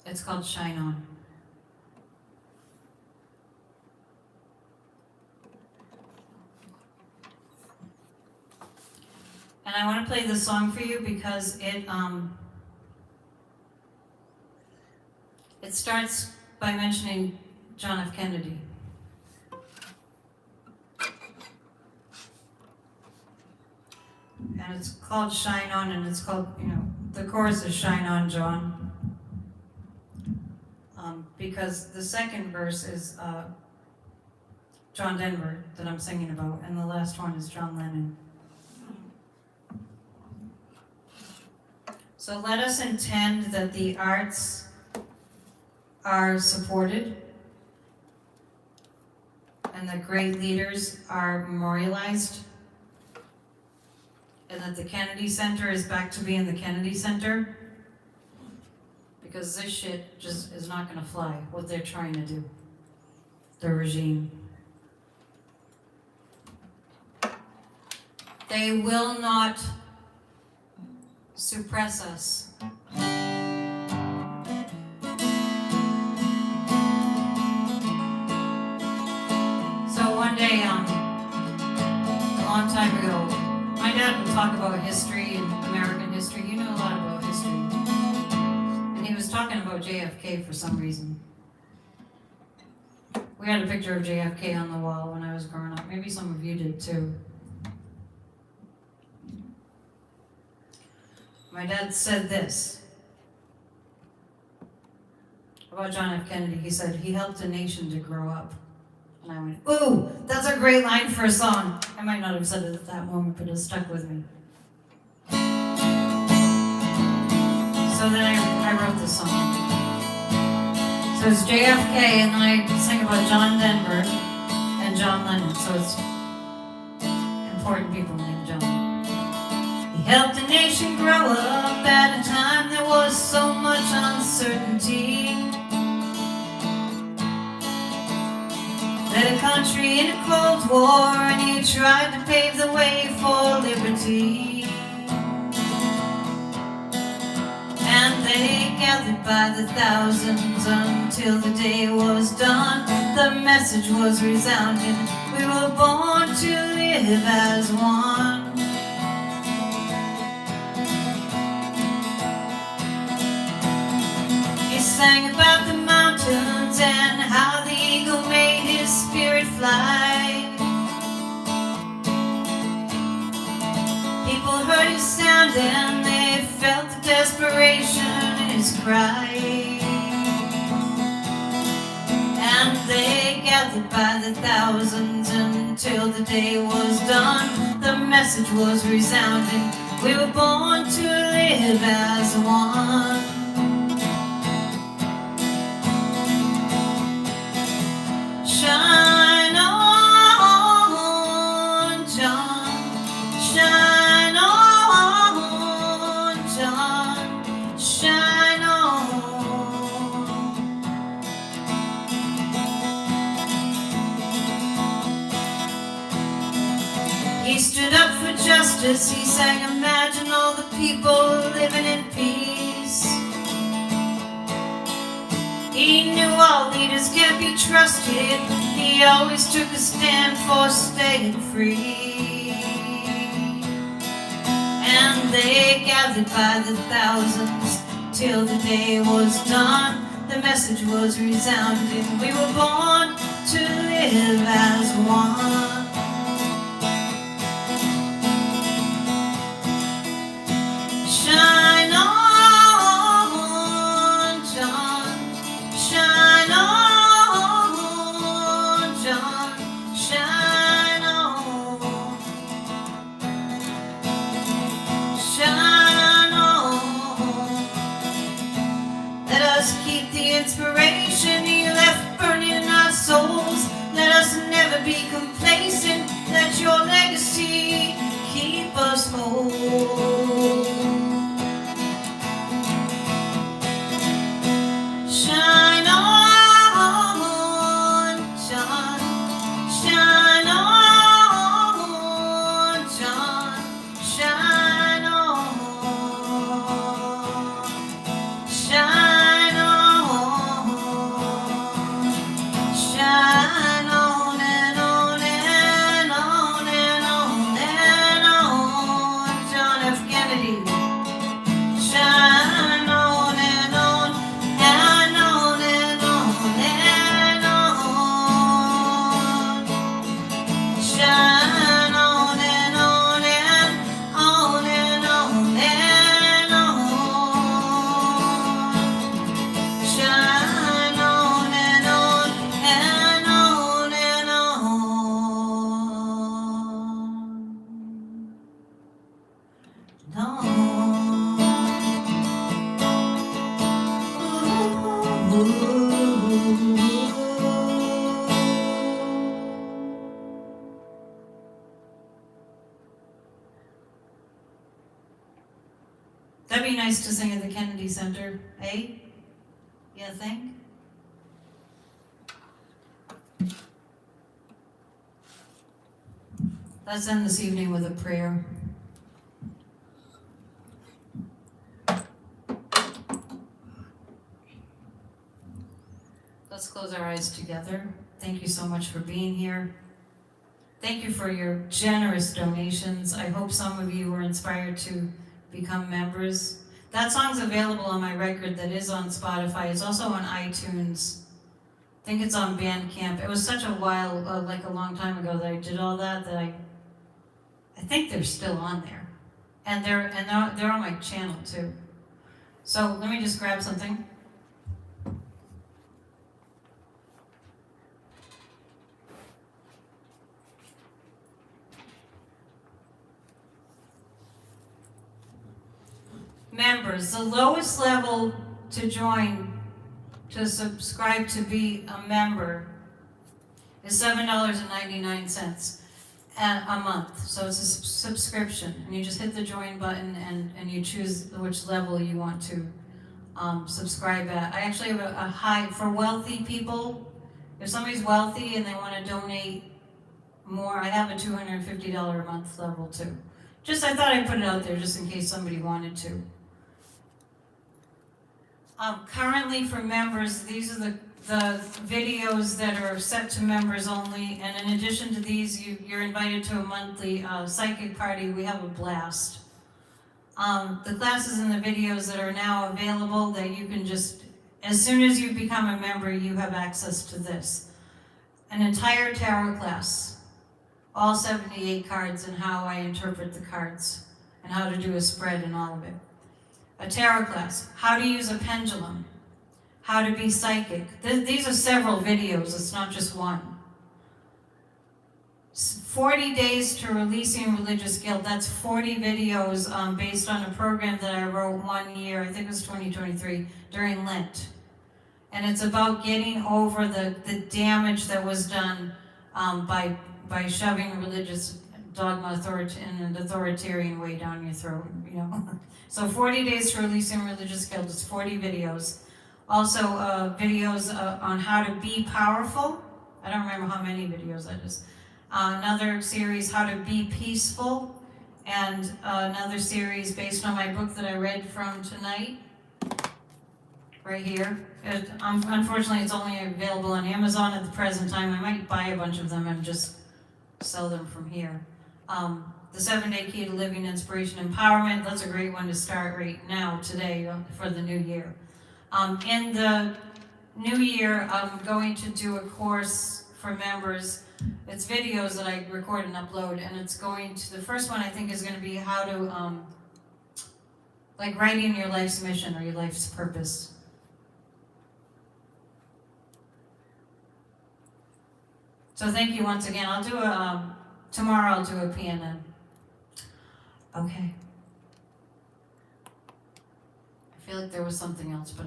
It's called Shine On. And I want to play this song for you because it starts by mentioning John F. Kennedy. And it's called Shine On, and it's called, the chorus is Shine On, John. Because the second verse is John Denver that I'm singing about, and the last one is John Lennon. So let us intend that the arts are supported and that great leaders are memorialized and that the Kennedy Center is back to being the Kennedy Center, because this shit just is not going to fly, what they're trying to do, the regime. They will not suppress us. So one day, a long time ago, my dad would talk about history and American history. You know a lot about history. And he was talking about JFK for some reason. We had a picture of JFK on the wall when I was growing up. Maybe some of you did too. My dad said this about John F. Kennedy. He said, he helped a nation to grow up. And I went, ooh, that's a great line for a song. I might not have said it at that moment, but it stuck with me. So then I wrote this song. So it's JFK, and then I sing about John Denver and John Lennon. So it's important people named John. He helped a nation grow up at a time there was so much uncertainty. Led a country in a Cold War, and he tried to pave the way for liberty. And they gathered by the thousands until the day was done. The message was resounding, we were born to live as one. He sang about the mountains and how the eagle made his spirit fly. People heard his sound and they felt the desperation in his cry. And they gathered by the thousands until the day was done. The message was resounding, we were born to live as one. Shine on, John. Shine on, John. Shine on. He stood up for justice. He sang, imagine all the people living in peace. He knew all leaders can't be trusted. He always took a stand for staying free. And they gathered by the thousands till the day was done. The message was resounding, we were born to live as one. Shine on, John. Shine on, John. Shine on. Shine on. Let us keep the inspiration He left burning in our souls. Let us never be complacent. Let your legacy keep us whole. Shine on, John. Shine on, John. Shine on. Shine on. Shine on and on and on and on and on. John F. Kennedy. Shine on and on and on and on and on. Shine on and on and on and on and on. Shine on and on and on and on. That'd be nice to sing at the Kennedy Center, eh? You think? Let's end this evening with a prayer. rise together. Thank you so much for being here. Thank you for your generous donations. I hope some of you were inspired to become members. That song's available on my record that is on Spotify. It's also on iTunes. I think it's on Bandcamp. It was such a while, like a long time ago that I did all that I think they're still on there. And they're on my channel too. So let me just grab something. Members, the lowest level to join, to subscribe to be a member is $7.99 a month. So it's a subscription, and you just hit the join button and you choose which level you want to subscribe at. I actually have a high, for wealthy people, if somebody's wealthy and they want to donate more, I have a $250 a month level too. I thought I'd put it out there just in case somebody wanted to. Currently for members, these are the videos that are set to members only, and in addition to these, you're invited to a monthly psychic party. We have a blast. The classes and the videos that are now available that you can just, as soon as you become a member, you have access to this. An entire tarot class, all 78 cards, and how I interpret the cards, and how to do a spread and all of it. A tarot class, how to use a pendulum, how to be psychic. These are several videos, it's not just one. 40 days to releasing religious guilt. That's 40 videos based on a program that I wrote one year, I think it was 2023, during Lent. And it's about getting over the damage that was done by shoving religious dogma in an authoritarian way down your throat, you know. So 40 days to releasing religious guilt, it's 40 videos. Also videos on how to be powerful. I don't remember how many videos that is. Another series, how to be peaceful. And another series based on my book that I read from tonight. Right here. Unfortunately, it's only available on Amazon at the present time. I might buy a bunch of them and just sell them from here. The 7-Day Key to Living Inspiration Empowerment, that's a great one to start right now, today, for the new year. In the new year, I'm going to do a course for members. It's videos that I record and upload, and it's going to, the first one I think is going to be how to, like writing your life's mission or your life's purpose. So thank you once again. I'll do tomorrow I'll do a PNN. Okay. I feel like there was something else, but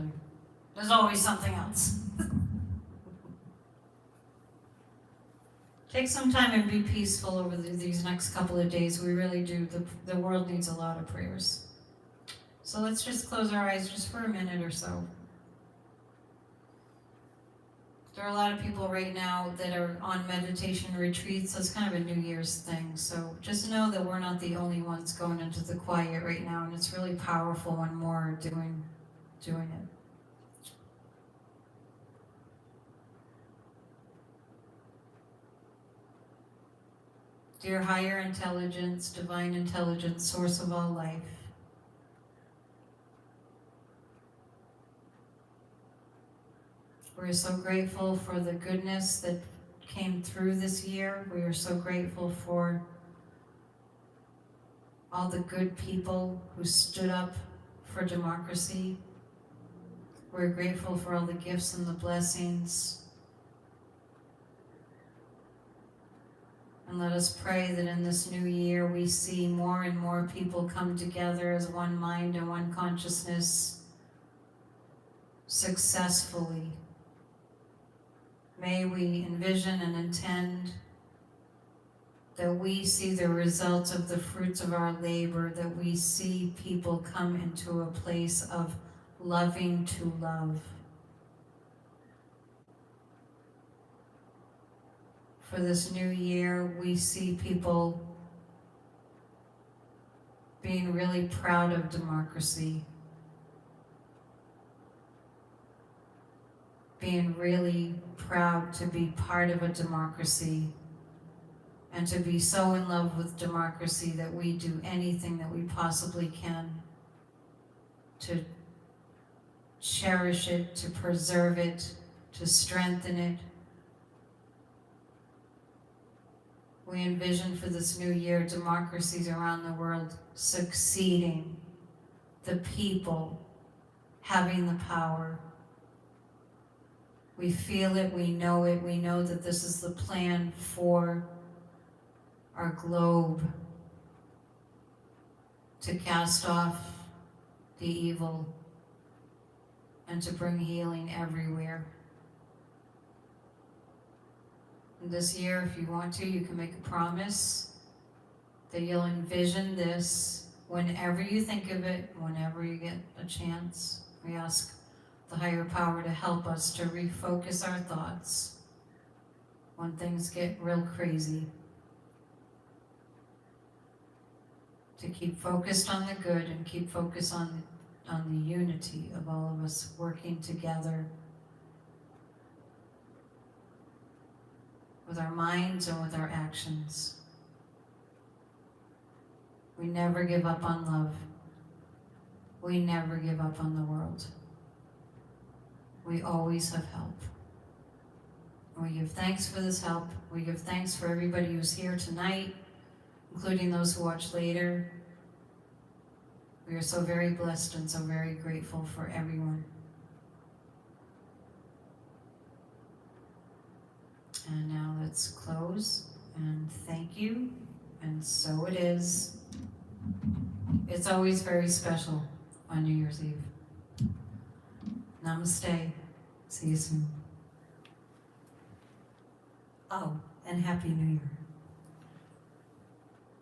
there's always something else. Take some time and be peaceful over these next couple of days. We really do. The world needs a lot of prayers. So let's just close our eyes just for a minute or so. There are a lot of people right now that are on meditation retreats. That's kind of a New Year's thing. So just know that we're not the only ones going into the quiet right now, and it's really powerful when more are doing it. Dear higher intelligence, divine intelligence, source of all life, we're so grateful for the goodness that came through this year. We are so grateful for all the good people who stood up for democracy. We're grateful for all the gifts and the blessings. And let us pray that in this new year we see more and more people come together as one mind and one consciousness successfully. May we envision and intend that we see the results of the fruits of our labor, that we see people come into a place of loving to love. For this new year, we see people being really proud of democracy. being really proud to be part of a democracy and to be so in love with democracy that we do anything that we possibly can to cherish it, to preserve it, to strengthen it. We envision for this new year democracies around the world succeeding, the people having the power. We feel it, we know that this is the plan for our globe, to cast off the evil and to bring healing everywhere. And this year, if you want to, you can make a promise that you'll envision this whenever you think of it, whenever you get a chance. We ask the higher power to help us to refocus our thoughts when things get real crazy. To keep focused on the good and keep focused on the unity of all of us working together with our minds and with our actions. We never give up on love. We never give up on the world. We always have help. And we give thanks for this help. We give thanks for everybody who's here tonight, including those who watch later. We are so very blessed and so very grateful for everyone. And now let's close and thank you. And so it is. It's always very special on New Year's Eve. Namaste. See you soon. Oh, and Happy New Year.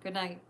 Good night.